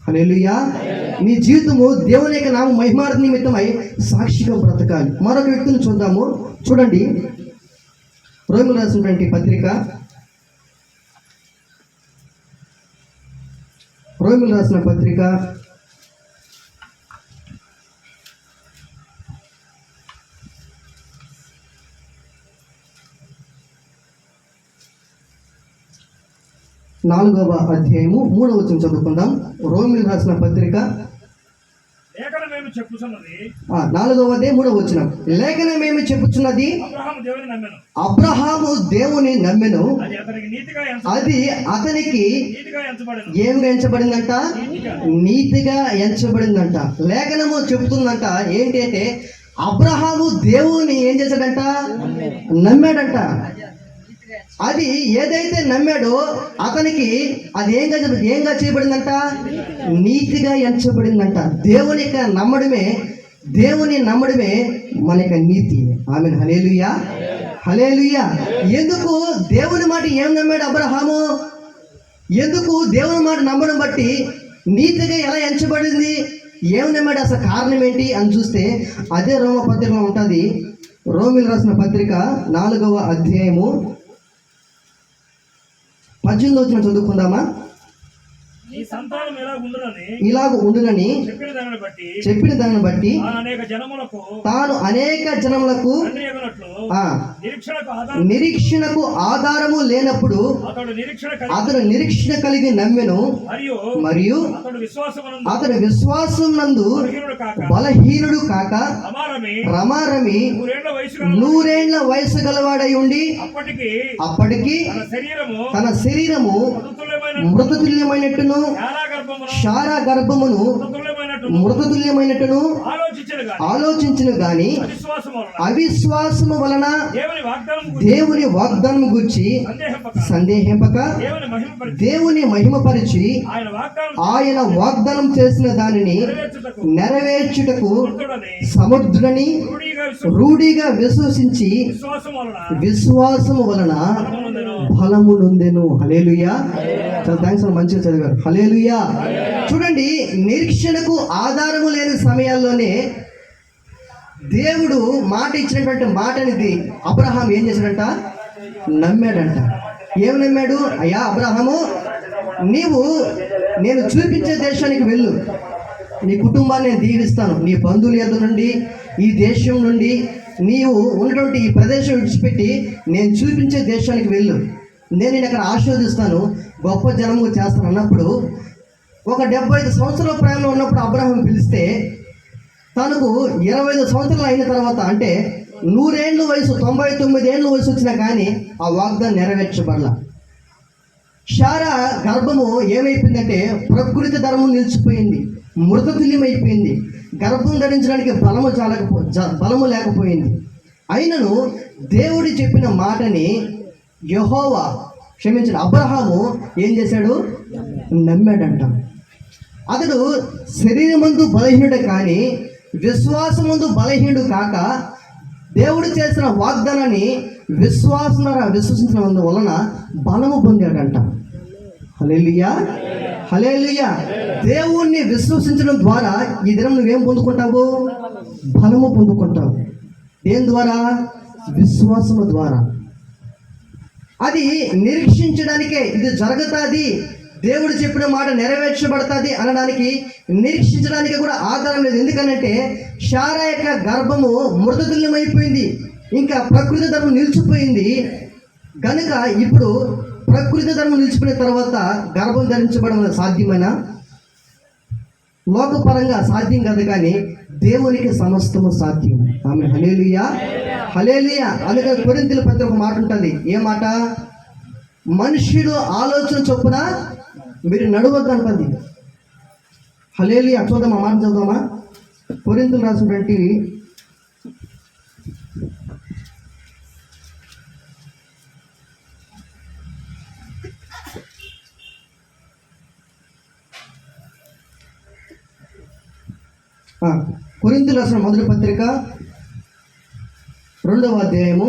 హల్లెలూయా. నీ జీవితము దేవుని యొక్క నామ మహిమార్థ నిమిత్తమై సాక్షిగా బ్రతకాలి. మరొక వ్యక్తిని చూద్దాము. చూడండి, రోమిలకు రాసినటువంటి పత్రిక, రోమిలకు రాసిన పత్రిక 4వ అధ్యాయము 3వ వచనం చదువుకుందాం. రోమిలకు రాసిన పత్రిక 4వ అధ్యాయం 3వ వచనం. లేఖనమేమి చెప్పుచున్నది, అబ్రహాము దేవుని నమ్మెను, అది అతనికి ఏమిగా ఎంచబడిందంట, నీతిగా ఎంచబడిందంట. లేఖనము చెబుతుందంట ఏంటి అంటే, అబ్రహాము దేవుని ఏం చేశాడంట, నమ్మాడంట. అది ఏదైతే నమ్మాడో అతనికి అది ఏంగా చేయబడిందంట, నీతిగా ఎంచబడిందంట. దేవుని నమ్మడమే మన యొక్క నీతి. ఆమెన్. హల్లెలూయా. హల్లెలూయా. ఎందుకు దేవుని మాట ఏం నమ్మాడు అబ్రహాము? ఎందుకు దేవుని మాట నమ్మడం బట్టి నీతిగా ఎలా ఎంచబడింది, ఏం నమ్మాడు, అసలు కారణం ఏంటి అని చూస్తే అదే రోమ పత్రికలో ఉంటుంది. రోమిలకు రాసిన పత్రిక 4వ అధ్యాయము 18వ వచనం చదువుకుందామా? ఇలాగ ఉండునని చెప్పిన దానిని బట్టి తాను అనేక జనములకు నిరీక్షణకు ఆధారము లేనప్పుడు అతడు నిరీక్షణ కలిగి నమ్మెను, మరియు అతడు విశ్వాసం నందు బలహీనుడు కాక రమారమి 100 ఏళ్ల వయసు గలవాడై ఉండి అప్పటికి తన శరీరము మృతతుల్యమైనట్టును శారా గర్భమును మృతతుల్యమైనట్టును ఆలోచించును గాని అవిశ్వాసము వలన దేవుని వాగ్దానం గురించి సందేహింపక దేవుని మహిమపరిచి ఆయన వాగ్దానం చేసిన దానిని నెరవేర్చుటకు సమర్థుడని రూఢిగా విశ్వసించి విశ్వాసము వలన ఫలము నొందెను. హల్లెలూయా. చాలా థ్యాంక్స్, మంచిగా చదివారు. హల్లెలూయా. చూడండి, నిరీక్షణకు ఆధారము లేని సమయాల్లోనే దేవుడు మాట ఇచ్చినటువంటి మాట అనేది అబ్రహాం ఏం చేశాడంట, నమ్మాడంట. ఏం నమ్మాడు? అయ్యా అబ్రహాము, నీవు నేను చూపించే దేశానికి వెళ్ళు, నీ కుటుంబాన్ని నేను దీవిస్తాను, నీ బంధువుల యొద్ద నుండి, ఈ దేశం నుండి, నీవు ఉన్నటువంటి ఈ ప్రదేశం విడిచిపెట్టి నేను చూపించే దేశానికి వెళ్ళు, నేను నేను అక్కడ ఆశీర్వదిస్తాను, గొప్ప జనము చేస్తాను అన్నప్పుడు, ఒక 75 సంవత్సరాల ప్రాయంలో ఉన్నప్పుడు అబ్రహాం పిలిస్తే తనకు 25 సంవత్సరాలు అయిన తర్వాత, అంటే 100 ఏళ్ళ వయసు, 99 ఏళ్ళ వయసు వచ్చినా కానీ ఆ వాగ్దానం నెరవేర్చబడలా. శారా గర్భము ఏమైపోయిందంటే ప్రకృతి ధర్మం నిలిచిపోయింది, మృతతుల్యమైపోయింది, గర్భం ధరించడానికి బలము లేకపోయింది. అయినను దేవుడు చెప్పిన మాటని యెహోవా అబ్రహాము ఏం చేశాడు? నమ్మాడంట. అతడు శరీరమందు బలహీనుడే కానీ విశ్వాసమందు బలహీనుడు కాక దేవుడు చేసిన వాగ్దానాన్ని విశ్వసించిన వలన బలము పొందాడంట. హల్లెలూయా, హల్లెలూయా. దేవుణ్ణి విశ్వసించడం ద్వారా ఈ దినం నువ్వేం పొందుకుంటావు? బలము పొందుకుంటావు. దేని ద్వారా? విశ్వాసము ద్వారా. అది నిరీక్షించడానికే, ఇది జరుగుతుంది, దేవుడు చెప్పిన మాట నెరవేర్చబడుతుంది అనడానికి, నిరీక్షించడానికి కూడా ఆధారం లేదు. ఎందుకనంటే శారా యొక్క గర్భము మృతతుల్యమైపోయింది, ఇంకా ప్రకృతి ధర్మం నిలిచిపోయింది గనుక ఇప్పుడు ప్రకృతి ధర్మం నిలిచిపోయిన తర్వాత గర్భం ధరించబడడం సాధ్యమేనా? లోకపరంగా సాధ్యం కాదు, కానీ దేవునికి సమస్తము సాధ్యం. ఆమె హల్లెలూయా, హల్లెలూయా. అందుకని కొరింథీయుల పత్రిక ఒక మాట ఉంటుంది. ఏ మాట? మనుష్యుడు ఆలోచన చొప్పున మీరు నడవద్దు అంటుంది. హల్లెలూయా. చూద్దాం, ఆ మాట చదువుదామా? కొరింథీయులు రాసినటువంటి కొరింథీయులు రాసిన మొదటి పత్రిక 2వ అధ్యాయము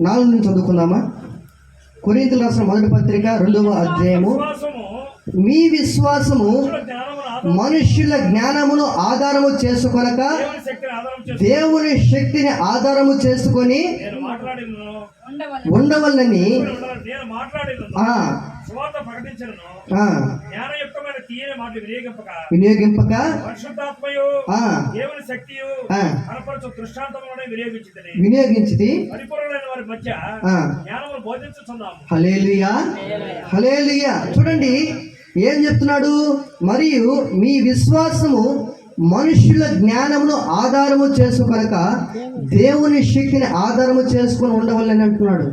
4 నుంచి చదువుకుందామా? కొరింథీయులు రాసిన మొదటి పత్రిక 2వ అధ్యాయము. మీ విశ్వాసము మనుష్యుల జ్ఞానమును ఆధారము చేసుకొనక దేవుని శక్తిని ఆధారము చేసుకొని ఉండవల్లని వినియోగింపక వినియోగించి హల్లెలూయా, హల్లెలూయా. చూడండి ఏం చెప్తున్నాడు? మరియు మీ విశ్వాసము మనుష్యుల జ్ఞానమును ఆధారము చేసుకొనక దేవుని శక్తిని ఆధారము చేసుకొని ఉండవాలని అంటున్నాడు.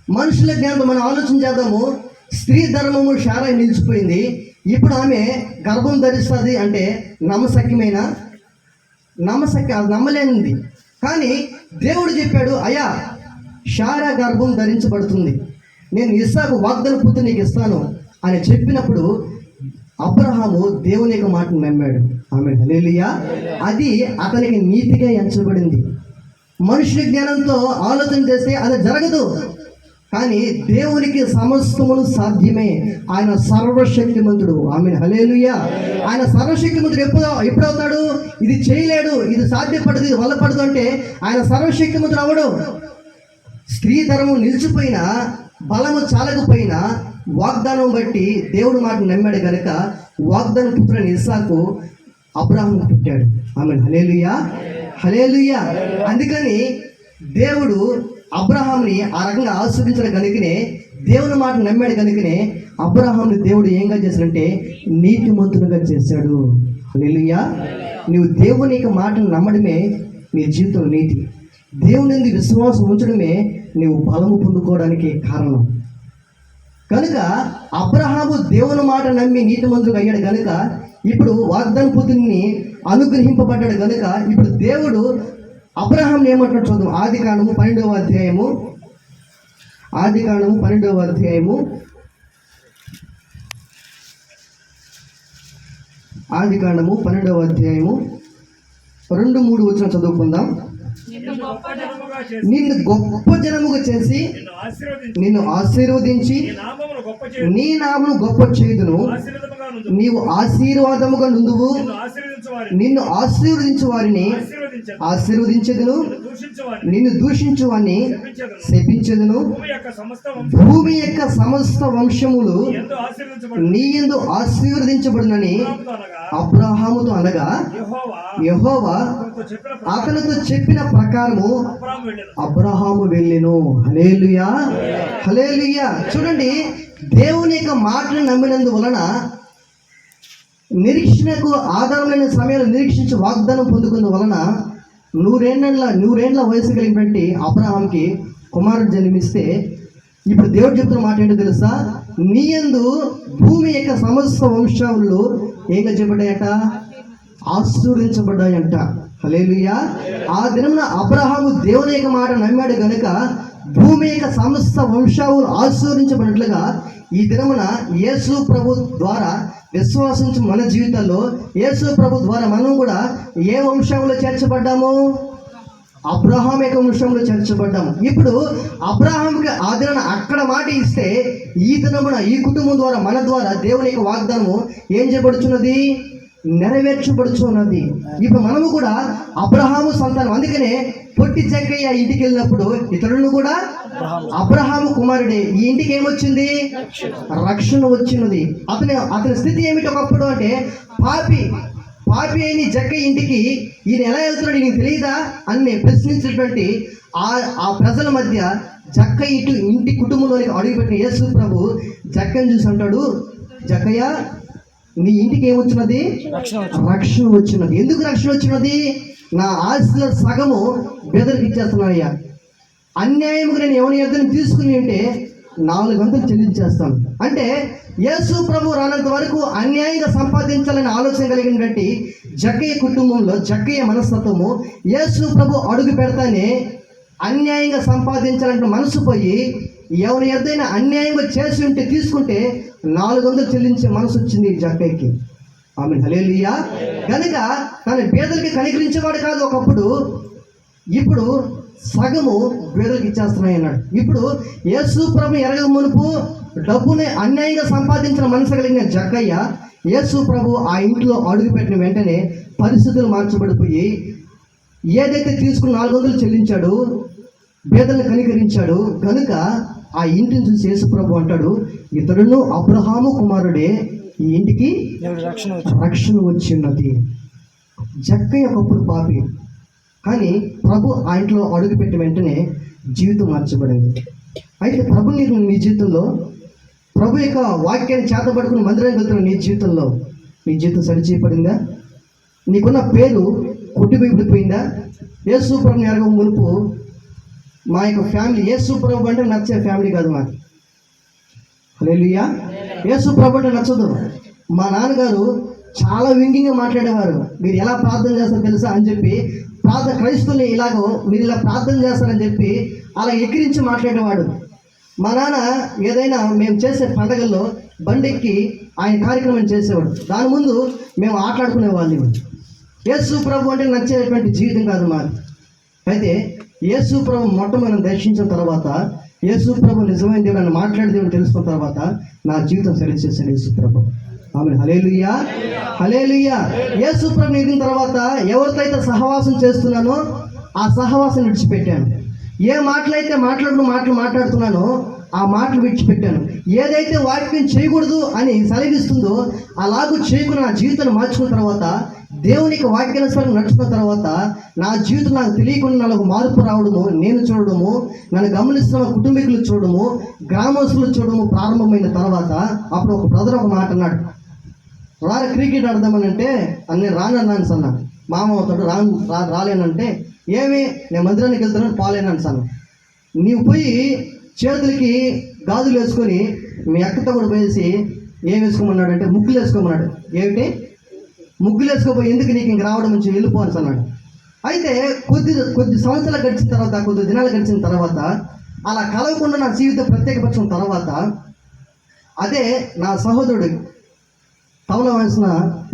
మనుషుల జ్ఞానం మనం ఆలోచన చేద్దాము. స్త్రీ ధర్మము శారా నిలిచిపోయింది, ఇప్పుడు ఆమె గర్భం ధరిస్తుంది అంటే నమ్మశక్యమైన అది నమ్మలేనిది. కానీ దేవుడు చెప్పాడు, అయ్యా శారా గర్భం ధరించబడుతుంది, నేను ఇస్సాకు వాగ్దాన పుత్రుని నీకు ఇస్తాను అని చెప్పినప్పుడు అబ్రహాము దేవుని యొక్క మాటను నమ్మాడు. ఆమె హల్లెలూయా. అది అతనికి నీతిగా ఎంచబడింది. మనుషుల జ్ఞానంతో ఆలోచన చేస్తే అది జరగదు, కానీ దేవునికి సమస్తమును సాధ్యమే. ఆయన సర్వశక్తిమంతుడు. ఆమె హల్లెలూయా. ఆయన సర్వశక్తిమంతుడు ఎప్పుడవుతాడు? ఇది చేయలేడు, ఇది సాధ్యపడదు, ఇది వల్లపడదు అంటే ఆయన సర్వశక్తిమంతుడు అవడు. స్త్రీ ధర్మం నిలిచిపోయినా, బలము చాలకపోయినా వాగ్దానం బట్టి దేవుడు మాట నమ్మాడు కనుక వాగ్దాన పుత్రుని ఇస్సాకు అబ్రహాము పుట్టాడు. ఆమె హల్లెలూయా, హల్లెలూయా. అందుకని దేవుడు అబ్రహాంని ఆ రకంగా ఆశీర్వదించిన కనుకనే, దేవుని మాట నమ్మాడు కనుకనే అబ్రహాంని దేవుడు ఏంగా చేశాడంటే నీతిమంతునిగా చేశాడు. హల్లెలూయా. నువ్వు దేవుని యొక్క మాటను నమ్మడమే నీ జీవితంలో నీతి. దేవుని విశ్వాసం ఉంచడమే నీవు బలము పొందుకోవడానికి కారణం. కనుక అబ్రహాము దేవుని మాట నమ్మి నీతిమంతుడు అయ్యాడు కనుక ఇప్పుడు వాగ్దాన పుత్రుని అనుగ్రహింపబడ్డాడు కనుక ఇప్పుడు దేవుడు అబ్రహాంని ఏమంటున్నాడు చూద్దాం. ఆదికాండము 12వ అధ్యాయము. ఆదికాండము 12వ అధ్యాయము. ఆదికాండము 12వ అధ్యాయము 2-3 వచనం చదువుకుందాం. నిన్ను గొప్ప జనముగా చేసి నిన్ను ఆశీర్వదించి నీ నామమును గొప్ప చేయుదును. నీవు ఆశీర్వాదముగా నుందువు. నిన్ను ఆశీర్వదించు వారిని ఆశీర్వదించెదను, నిన్ను దూషించు వారిని శపించెదను. భూమి యొక్క సమస్త వంశములు నీ యందు ఆశీర్వదించబడునని అబ్రహాముతో అనగా యెహోవా అతనితో చెప్పిన ప్రకారము అబ్రహాము వెళ్ళెను. హల్లెలూయా, హల్లెలూయా. చూడండి, దేవుని యొక్క మాటను నమ్మినందువలన నిరీక్షణకు ఆధారమైన సమయంలో నిరీక్షించి వాగ్దానం పొందుకున్న వలన నూరేండ్ల వయసు కలిగినటువంటి అబ్రహాంకి కుమారుడు జన్మిస్తే ఇప్పుడు దేవుడు చెప్తున్న మాట ఏంటో తెలుసా? నీ యందు భూమి యొక్క సమస్త వంశాలు ఏం చెప్పబడ్డాయట? ఆశీర్వదించబడ్డాయంట. హల్లెలూయా. ఆ దినమున అబ్రహాము దేవుని యొక్క మాట నమ్మాడు గనుక భూమి యొక్క సమస్త వంశాలు ఆశీర్వదించబడినట్లుగా ఈ దినమున యేసు ప్రభు ద్వారా విశ్వాసించి మన జీవితాల్లో యేసు ప్రభు ద్వారా మనం కూడా ఏ వంశంలో చేర్చబడ్డాము? అబ్రహాం యొక్క వంశంలో చేర్చబడ్డాము. ఇప్పుడు అబ్రహాంకి ఆ దినాన అక్కడ మాట ఇస్తే ఈ దినమున ఈ కుటుంబం ద్వారా మన ద్వారా దేవుని యొక్క వాగ్దానము ఏం చేయబడుచున్నది? నెరవేర్చబడుచున్నది. ఇప్పుడు మనము కూడా అబ్రహాము సంతానం. అందుకనే పొట్టి జక్కయ్య ఇంటికి వెళ్ళినప్పుడు ఇతరులను కూడా అబ్రహాము కుమారుడే. ఈ ఇంటికి ఏమొచ్చింది? రక్షణ వచ్చినది. అతని స్థితి ఏమిటి ఒకప్పుడు అంటే పాపి అయిన జక్కయ్య ఇంటికి ఈయన ఎలా వెళ్తున్నాడు ఈయనకి తెలియదా అని ప్రశ్నించినటువంటి ఆ ప్రజల మధ్య జక్కయ్య ఇంటి కుటుంబంలోనికి అడుగుపెట్టిన యేసు ప్రభు జక్కయ్యను చూసి అంటాడు, జక్కయ్య నీ ఇంటికి ఏమొచ్చినది? రక్షణ వచ్చినది. ఎందుకు రక్షణ వచ్చినది? నా ఆస్తిలో సగము బెదరికి ఇచ్చేస్తున్నానయ్యా. అన్యాయముగా నేను ఎవరి యొద్దకు తీసుకుని ఉంటే 4 వంతులు చెల్లించేస్తాను. అంటే యేసు ప్రభు రానంత వరకు అన్యాయంగా సంపాదించాలని ఆలోచన కలిగినటువంటి జక్కయ్య కుటుంబంలో జక్కయ్య మనస్తత్వము యేసు ప్రభు అడుగు పెడతానే అన్యాయంగా సంపాదించాలంటే మనసు పోయి ఎవరి ఎద్దైనా అన్యాయంగా చేసి ఉంటే తీసుకుంటే 400 చెల్లించే మనసు వచ్చింది జక్కయ్యకి. ఆమె హల్లెలూయా. కనుక తన పేదలకి కనికరించేవాడు కాదు ఒకప్పుడు. ఇప్పుడు సగము పేదలకు ఇచ్చేస్తున్నాయి అన్నాడు. ఇప్పుడు యేసు ప్రభు ఎరగక మునుపు డబ్బుని అన్యాయంగా సంపాదించిన మనసు కలిగిన జక్కయ్య యేసు ప్రభు ఆ ఇంట్లో అడుగుపెట్టిన వెంటనే పరిస్థితులు మార్చబడిపోయి ఏదైతే తీసుకుని 400 చెల్లించాడు, పేదలను కనికరించాడు కనుక ఆ ఇంటిని చూసి యేసు ప్రభు అంటాడు, ఇతడును అబ్రహాము కుమారుడే, ఈ ఇంటికి రక్షణ వచ్చినది. జక్కయ్య ఒకప్పుడు పాపి, కానీ ప్రభు ఆ ఇంట్లో అడుగుపెట్టిన వెంటనే జీవితం మార్చబడింది. అయితే ప్రభు నీ జీవితంలో ప్రభు యొక్క వాక్యాన్ని చేతబడుకుని మందిరానికి వెళ్తున్న నీ జీవితం సరిచేయబడిందా? నీకున్న పేరు కొట్టిపోయిపోయిందా? యేసు ప్రభుని ఎరగక మునుపు మా యొక్క ఫ్యామిలీ యేసు ప్రభు అంటే నచ్చే ఫ్యామిలీ కాదు మాకు. హల్లెలూయా. యేసు ప్రభు అంటే నచ్చదు. మా నాన్నగారు చాలా వ్యంగ్యంగా మాట్లాడేవారు. మీరు ఎలా ప్రార్థన చేస్తారో తెలుసా అని చెప్పి క్రైస్తువుల్ని ఇలాగో మీరు ఇలా ప్రార్థన చేస్తారని చెప్పి అలా ఎక్కిరించి మాట్లాడేవాడు. మా నాన్న ఏదైనా మేము చేసే పండగల్లో బండెక్కి ఆయన కార్యక్రమం చేసేవాడు. దాని ముందు మేము ఆటలాడుకునేవాళ్ళం. యేసు ప్రభు అంటే నచ్చేటువంటి జీవితం కాదు మాది. అయితే యేసు ప్రభు మనం దర్శించిన తర్వాత యేసు ప్రభు నిజమైన దేవుడు అని మాట్లాడే దేవుడు తెలుసుకున్న తర్వాత నా జీవితం సరిచేశాడు యేసు ప్రభు. ఆమె హల్లెలూయా, హల్లెలూయా. యేసు ప్రభు ఎదిగిన తర్వాత ఎవరితో అయితే సహవాసం చేస్తున్నానో ఆ సహవాసం విడిచిపెట్టాను. ఏ మాటలైతే మాట్లాడుతున్నానో ఆ మాటలు విడిచిపెట్టాను. ఏదైతే వాక్యం చేయకూడదు అని సెలవిస్తుందో అలాగూ చేయకుండా నా జీవితాన్ని మార్చుకున్న తర్వాత దేవునికి వాక్యానుసారం నడుచుకున్న తర్వాత నా జీవితం నాకు తెలియకుండా నాకు మార్పు రావడము, నేను చూడడము, నన్ను గమనిస్తున్న కుటుంబీకులు చూడడము, గ్రామస్తులు చూడడము ప్రారంభమైన తర్వాత అప్పుడు ఒక బ్రదర్ ఒక మాట అన్నాడు, క్రికెట్ ఆడదామని అంటే నేను రానన్నాను సన్న. మామ అవుతాడు రాలేనంటే ఏమి నేను మందిరానికి వెళ్తున్నాను పాలేనని సన్న. నీవు పోయి చేతులకి గాజులు వేసుకొని మీ అక్కతో కూడా పోయేసి ఏం వేసుకోమన్నాడు అంటే ముగ్గులు వేసుకోమన్నాడు. ఏమిటి ముగ్గులు వేసుకోపోయి ఎందుకు నీకు ఇంక రావడం నుంచి వెళ్ళిపోవాలి అన్నాడు. అయితే కొద్ది సంవత్సరాలు గడిచిన తర్వాత కొద్ది దినాలు గడిచిన తర్వాత అలా కలవకుండా నా జీవితం ప్రత్యేకపరిచిన తర్వాత అదే నా సహోదరుడు తవల వయసిన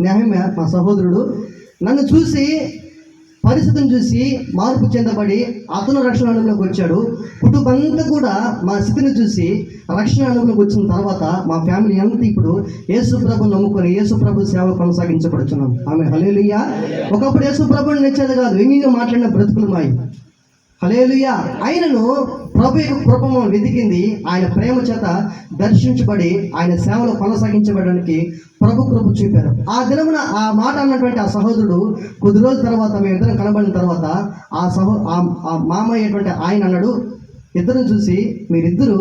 న్యాయమే మా సహోదరుడు నన్ను చూసి పరిస్థితిని చూసి మార్పు చెందబడి అతను రక్షణ అనుభవంలోకి వచ్చాడు. కుటుంబం అంతా కూడా మా స్థితిని చూసి రక్షణ అనుభవంలోకి వచ్చిన తర్వాత మా ఫ్యామిలీ అంతా ఇప్పుడు యేసు ప్రభుని నమ్ముకొని యేసు ప్రభు సేవ కొనసాగించబడుతున్నాం. ఆమె హల్లెలూయా. ఒకప్పుడు యేసు ప్రభుని నచ్చేది కాదు, వ్యంగ్యంగా మాట్లాడిన బ్రతుకులు మాయి. హల్లెలూయా. ఆయనను ప్రభు యొక్క కృపను వెతికింది, ఆయన ప్రేమ చేత దర్శించబడి ఆయన సేవలో కొనసాగించబడడానికి ప్రభు కృప చూపారు. ఆ దినమున ఆ మాట అన్నటువంటి ఆ సహోదరుడు కొద్ది రోజుల తర్వాత మేమిద్దరం కనబడిన తర్వాత ఆ మామ అయ్యేటువంటి ఆయన అన్నాడు, ఇద్దరిని చూసి మీరిద్దరూ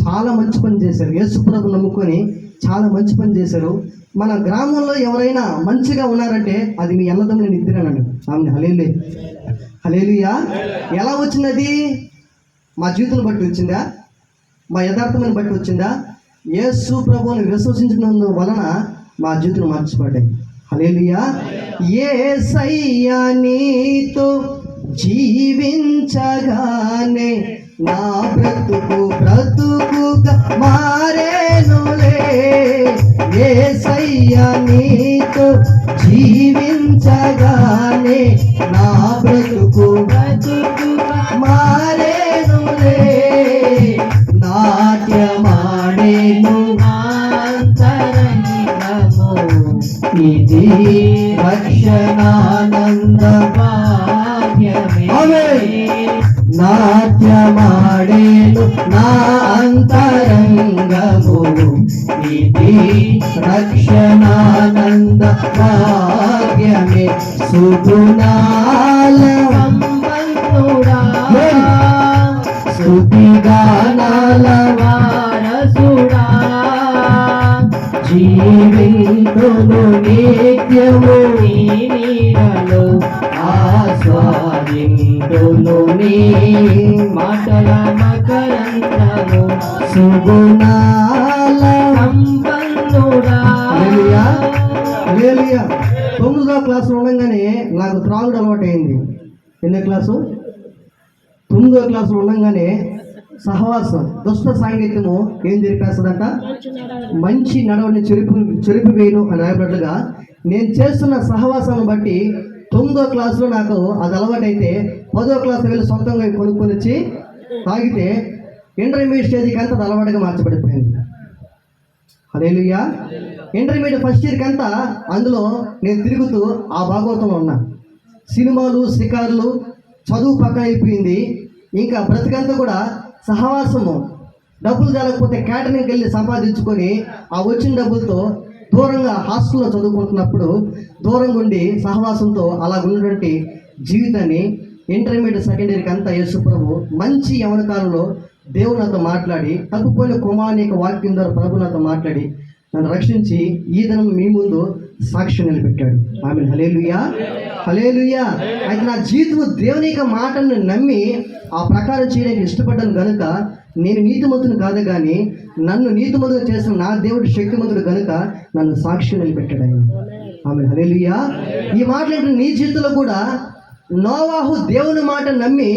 చాలా మంచి పని చేశారు, యేసు ప్రభు నమ్ముకొని చాలా మంచి పని చేశారు. మన గ్రామంలో ఎవరైనా మంచిగా ఉన్నారంటే అది మీ అన్నదమ్ముని ఇద్దరేనండి. ఆమె హల్లెలూయా. హల్లెలూయా. ఎలా వచ్చినది? మా జీవితం బట్టి వచ్చిందా? మా యథార్థమని బట్టి వచ్చిందా? యేసు ప్రభువుని విశ్వసించడం వలన మా జీవితం మార్చబడ్డాయి. హల్లెలూయా. యేసయ్య నీతో జీవించగానే నా బ్రతుకుగా మారేనులే. యేసయ్య నీతో జీవించగానే నా బ్రతుకుగా మారేనులే. నాట్యమాడేను ఆంతరంగము, ఇది రక్షణానంద భాగ్యమే. నాట్యమాడేను నా అంతరంగము, ఇది రక్షణానంద భాగ్యమే. సుగుణాల సంపన్నుడా, స్తుతిగానాల వారసుడా, జీవింతును నిత్యము నీ నీడలో, ఆస్వాదింతును నీ మాటల మకరందము. సుగుణాల సంపన్నుడా. హల్లెలూయా. హల్లెలూయా. 9వ క్లాసులో ఉండగానే నాకు త్రాగుడు అలవాటు అయింది. ఎన్నో క్లాసు? 9వ క్లాసులో ఉండగానే సహవాసం దుష్ట సాంగత్యము ఏం జరిపేస్తుందంట? మంచి నడవని చెరిపివేయను అని రాయబడినట్లుగా నేను చేస్తున్న సహవాసాన్ని బట్టి 9వ క్లాసులో నాకు అది అలవాటైతే 10వ క్లాసు వెళ్ళి సొంతంగా కొనుక్కొని వచ్చి తాగితే ఇంటర్మీడియట్ స్టేజ్కి అంతా అది అలవాటుగా మార్చబడిపోయింది. హల్లెలూయా. ఇంటర్మీడియట్ ఫస్ట్ ఇయర్కి అంతా అందులో నేను తిరుగుతూ ఆ భాగవతంలో ఉన్నా. సినిమాలు, షికారులు, చదువు పక్కన అయిపోయింది. ఇంకా బ్రతికంతా కూడా సహవాసము. డబ్బులు చాలకపోతే క్యాటరింగ్కి వెళ్ళి సంపాదించుకొని ఆ వచ్చిన డబ్బులతో దూరంగా హాస్టల్లో చదువుకుంటున్నప్పుడు దూరంగా ఉండి సహవాసంతో అలా ఉన్నటువంటి జీవితాన్ని ఇంటర్మీడియట్ సెకండ్ ఇయర్కి అంతా యేసు ప్రభు మంచి యవన కాలంలో దేవుడు నాతో మాట్లాడి, తప్పిపోయిన కుమారుని యొక్క వాక్యం ద్వారా ప్రభు నాతో మాట్లాడి నన్ను రక్షించి ఈ దినం మీ ముందు సాక్ష్యం నిలబెట్టాడు. ఆమె హల్లెలూయా. హల్లెలూయా. అయితే నా జీవితం దేవుని యొక్క మాటను నమ్మి ఆ ప్రకారం చేయడానికి ఇష్టపడ్డాను కనుక నేను నీతిమంతుని కాదు, కానీ నన్ను నీతిమంతుడు చేసిన నా దేవుడు శక్తిమంతుడు కనుక నన్ను సాక్ష్యం నిలబెట్టాడు ఆయన. ఆమె హల్లెలూయా. ఈ మాటలు నీ జీవితంలో కూడా నోవాహు దేవుని మాట నమ్మి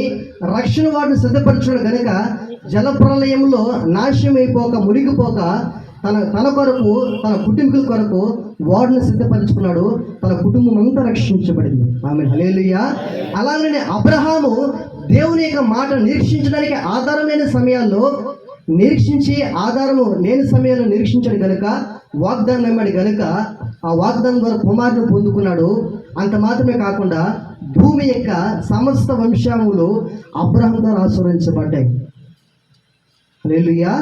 రక్షణ వాటిని సిద్ధపరచడం కనుక జలప్రలయంలో నాశనం అయిపోక మునిగిపోక తన కొరకు తన కుటుంబీకుల కొరకు వాడిని సిద్ధపరచుకున్నాడు. తన కుటుంబం అంతా రక్షించబడింది. ఆమె హల్లెలూయా. అలాగనే అబ్రహాము దేవుని యొక్క మాట నిరీక్షించడానికి ఆధారమైన సమయాల్లో నిరీక్షించి ఆధారము లేని సమయంలో నిరీక్షించాడు కనుక వాగ్దానం నమ్మాడు కనుక ఆ వాగ్దానం ద్వారా కుమారుని పొందుకున్నాడు. అంత మాత్రమే కాకుండా భూమి యొక్క సమస్త వంశాములు అబ్రహాం ద్వారా ఆశీర్వదించబడ్డాయి. హల్లెలూయా.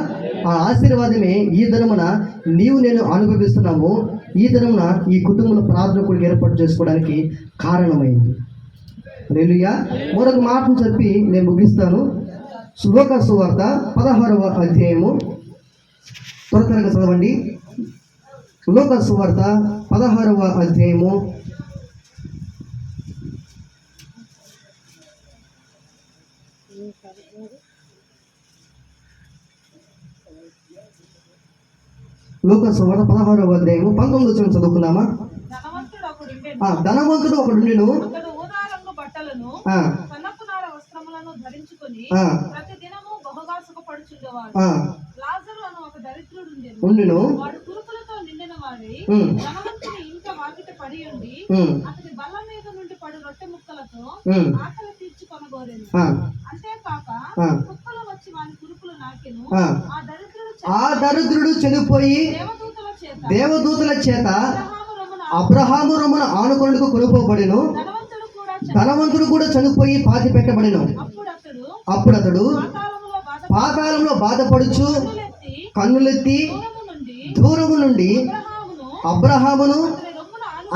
ఆ ఆశీర్వాదమే ఈ దినమున నీవు నేను అనుభవిస్తున్నాము. ఈ దినమున ఈ కుటుంబంలో ప్రార్థన కూడా ఏర్పాటు చేసుకోవడానికి కారణమైంది. హల్లెలూయా. మరొక మాటను చెప్పి నేను ముగిస్తాను. లూకా సువార్త 16వ అధ్యాయము త్వరగా చదవండి. లూకా సువార్త 16వ అధ్యాయము లూకా సువార్త 16వ అధ్యాయము 19వ వచనం చదువుకుందామా? ధనవంతుడు ఒకడుండెను, ఉండెను. నాకెను. ఆ, ఆ దరిద్రుడు ఆ దరిద్రుడు చనిపోయి దేవదూతల చేత దేవదూతల చేత అబ్రహాము రొమ్మున అబ్రహాము రొమ్మున ఆనుకొనుటకు కొనుకోబడెను. ధనవంతుడు కూడా ధనవంతుడు కూడా చనిపోయి పాతి పెట్టబడెను. అప్పుడు అతడు పాతాళములో పాతాళంలో బాధపడుచు బాధపడులెత్తి కన్నులెత్తి దూరము నుండి దూరము నుండి అబ్రహామును అబ్రహామును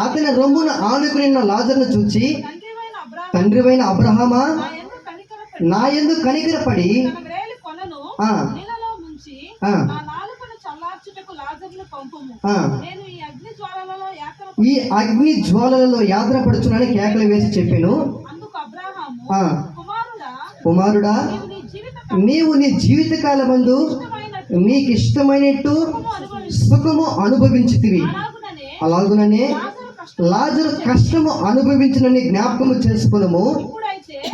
అతని రొమ్మున అతని రొమ్మున ఆనుకుని ఉన్న లాజరును చూచి, తండ్రివైన అబ్రహాము తండ్రివైన అబ్రహామా, నా యందు నా యందు కనికరపడి కనికరపడి తన వ్రేలి కొనను ఆ, నీళ్ళలో ముంచి ఆ, నా నాలుకను చల్లార్చుటకు లాజరును పంపుము. ఆ, నేను ఈ అగ్ని జ్వాలలలో యాతన ఈ అగ్ని జ్వాలలలో యాత్ర పడుచునని కేకలు వేసి చెప్పాను. అందుకు అబ్రహాము, ఆ, కుమారుడా, కుమారుడా, నీవు నీ జీవిత నీవు నీ జీవితకాలమందు ఇష్టమైన నీకు ఇష్టమైనట్టు సుఖము అనుభవించితివి. అలాగుననే అలాగుననే లాజరు కష్టం లాజరు కష్టము అనుభవించినని జ్ఞాపకము చేసుకునము.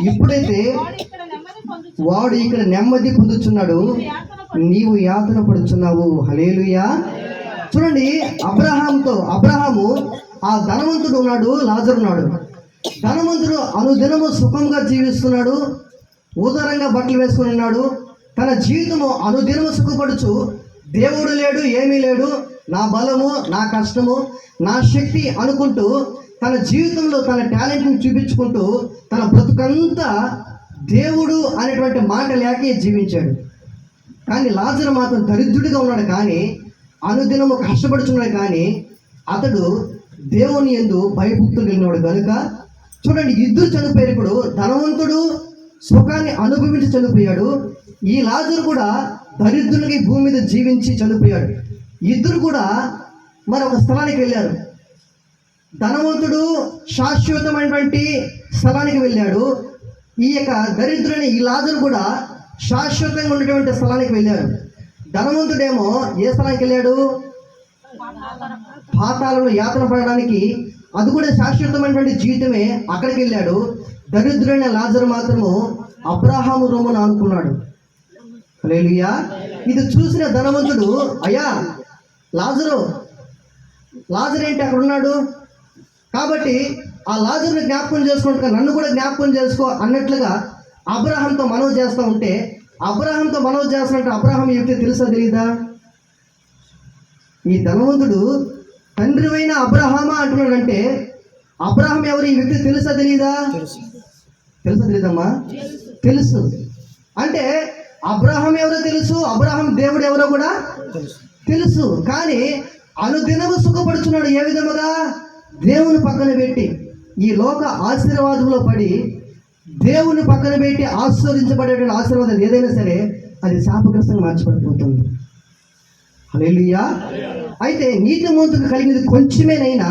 ఇప్పుడైతే వాడు ఇక్కడ నెమ్మది వాడు ఇక్కడ నెమ్మది పొందుచు పొందుచున్నాడు, నీవు యాతన పడుచున్నావు. హల్లెలూయా. చూడండి, అబ్రహాము ఆ ధనవంతుడు ఉన్నాడు, లాజరు ఉన్నాడు. ధనవంతుడు అనుదినము సుఖంగా జీవిస్తున్నాడు, ఉదారంగా బట్టలు వేసుకుని ఉన్నాడు. తన జీవితము అనుదినము సుఖపడుచు, దేవుడు లేడు, ఏమీ లేడు, నా బలము, నా కష్టము, నా శక్తి అనుకుంటూ తన జీవితంలో తన టాలెంట్ని చూపించుకుంటూ తన బ్రతుకంతా దేవుడు అనేటువంటి మాట లేకే జీవించాడు. కానీ లాజరు మాత్రం దరిద్రుడిగా ఉన్నాడు, కానీ అనుదినము కష్టపడుతున్నాడు. కానీ అతడు దేవుని యందు భయభక్తులు కలిగినవాడు కనుక చూడండి, ఇద్దరు చనిపోయారు. ఇప్పుడు ధనవంతుడు సుఖాన్ని అనుభవించి చనిపోయాడు, ఈ లాజరు కూడా దరిద్రునికి భూమి మీద జీవించి చనిపోయాడు. ఇద్దరు కూడా మరి ఒక స్థలానికి వెళ్ళారు. ధనవంతుడు శాశ్వతమైనటువంటి స్థలానికి వెళ్ళాడు, ఈ యొక్క దరిద్రుని ఈ లాజరు కూడా శాశ్వతంగా ఉన్నటువంటి స్థలానికి వెళ్ళారు. ధనవంతుడేమో ఏ స్థలానికి వెళ్ళాడు? పాతాళంలో యాతన పడడానికి, అది కూడా శాశ్వతమైనటువంటి జీవితమే, అక్కడికి వెళ్ళాడు. దరిద్రుడైన లాజరు మాత్రము అబ్రహాము రొమ్మున ఆనుకున్నాడు. హల్లెలూయా. ఇది చూసిన ధనవంతుడు, అయ్యా లాజరు ఏంటి అక్కడ ఉన్నాడు, కాబట్టి ఆ లాజరుని జ్ఞాపకం చేసుకుంటా నన్ను కూడా జ్ఞాపకం చేసుకో అన్నట్లుగా అబ్రహాంతో మనవి చేస్తూ ఉంటే, అబ్రహాంతో మనవి చేస్తున్నట్టు అబ్రహాం ఏమిటో తెలుసా తెలీదా? ఈ ధనవంతుడు తండ్రివైన అబ్రహామా అంటున్నాడంటే అబ్రహాం ఎవరు ఈ వ్యక్తి తెలుసా తెలీదా? తెలుసా తెలీదమ్మా? తెలుసు. అంటే అబ్రహాం ఎవరో తెలుసు, అబ్రహాం దేవుడు ఎవరో కూడా తెలుసు. కానీ అనుదినము సుఖపడుచున్నాడు. ఏ విధముగా? దేవుని పక్కన పెట్టి, ఈ లోక ఆశీర్వాదంలో పడి దేవుని పక్కన పెట్టి ఆశీర్వదించబడేటువంటి ఆశీర్వాదం ఏదైనా సరే అది శాపగ్రస్తంగా మార్చబడిపోతుంది. హల్లెలూయా. అయితే నీతిమంతుకు కలిగినది కొంచెమేనైనా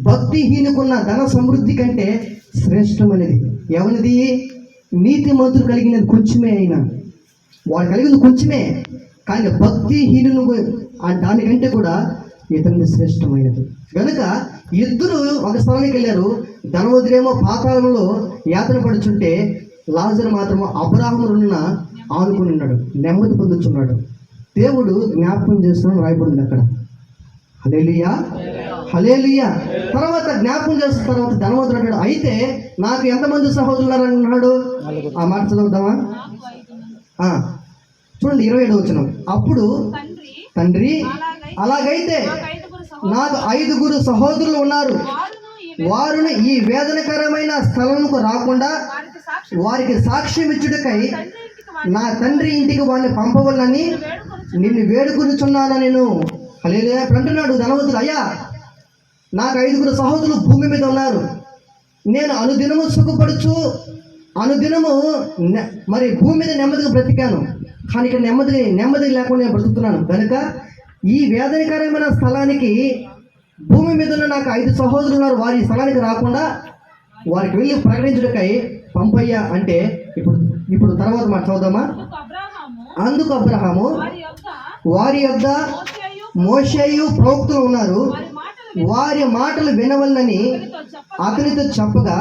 భక్తిహీనుకున్న ధన సమృద్ధి కంటే శ్రేష్టమైనది. ఎవరిది? నీతిమంతుడు కలిగినది కొంచెమే అయినా, వాడు కలిగింది కొంచెమే, కానీ భక్తిహీనును దానికంటే కూడా ఇతరుని శ్రేష్టమైనది. కనుక ఇద్దరు ఒక స్థలానికి వెళ్ళారు. ధనవంతుడేమో పాతాళంలో యాతన పడుచుంటే, లాజరు మాత్రము అబ్రహామున్న ఆనుకుని ఉన్నాడు, నెమ్మది పొందుతున్నాడు. దేవుడు జ్ఞాపకం చేస్తున్నాడు, రాయబడింది అక్కడ. హల్లెలూయా, హల్లెలూయా. తర్వాత జ్ఞాపకం చేస్తున్న తర్వాత ధనవంతుడు అంటాడు, అయితే నాకు ఎంతమంది సహోదరులు అన్నాడు? ఆ మాట చదువుతామా? చూడండి, 27వ వచనం. అప్పుడు తండ్రి, అలాగైతే నాకు 5 సహోదరులు ఉన్నారు, వారును ఈ వేదనకరమైన స్థలముకు రాకుండా వారికి సాక్ష్యం ఇచ్చుటకై నా తండ్రి ఇంటికి వాడిని పంపవలని నిన్ను వేడుకొనుచున్నాను నేను. హల్లెలూయా. అంటున్నాడు ధనవంతుడు, అయ్యా నాకు 5 సహోదరులు భూమి మీద ఉన్నారు, నేను అనుదినము సుఖపడుచు అనుదినము మరి భూమి మీద నెమ్మదిగా బ్రతికాను, కానీ ఇక్కడ నెమ్మది లేకుండా నేను బ్రతుకుతున్నాను. కనుక ఈ వేదనకరమైన స్థలానికి భూమి మీద ఉన్న నాకు 5 సహోదరులు ఉన్నారు, వారి స్థలానికి రాకుండా వారికి వెళ్ళి ప్రకటించుటకై పంపయ్యా అంటే, ఇప్పుడు తర్వాత మాట చదువుదామా? అందుకు అబ్రహాము వారి యొద్ద మోషేయు ప్రవక్తలు ఉన్నారు, వారి మాటలు వినవలనని అతనితో చెప్పగా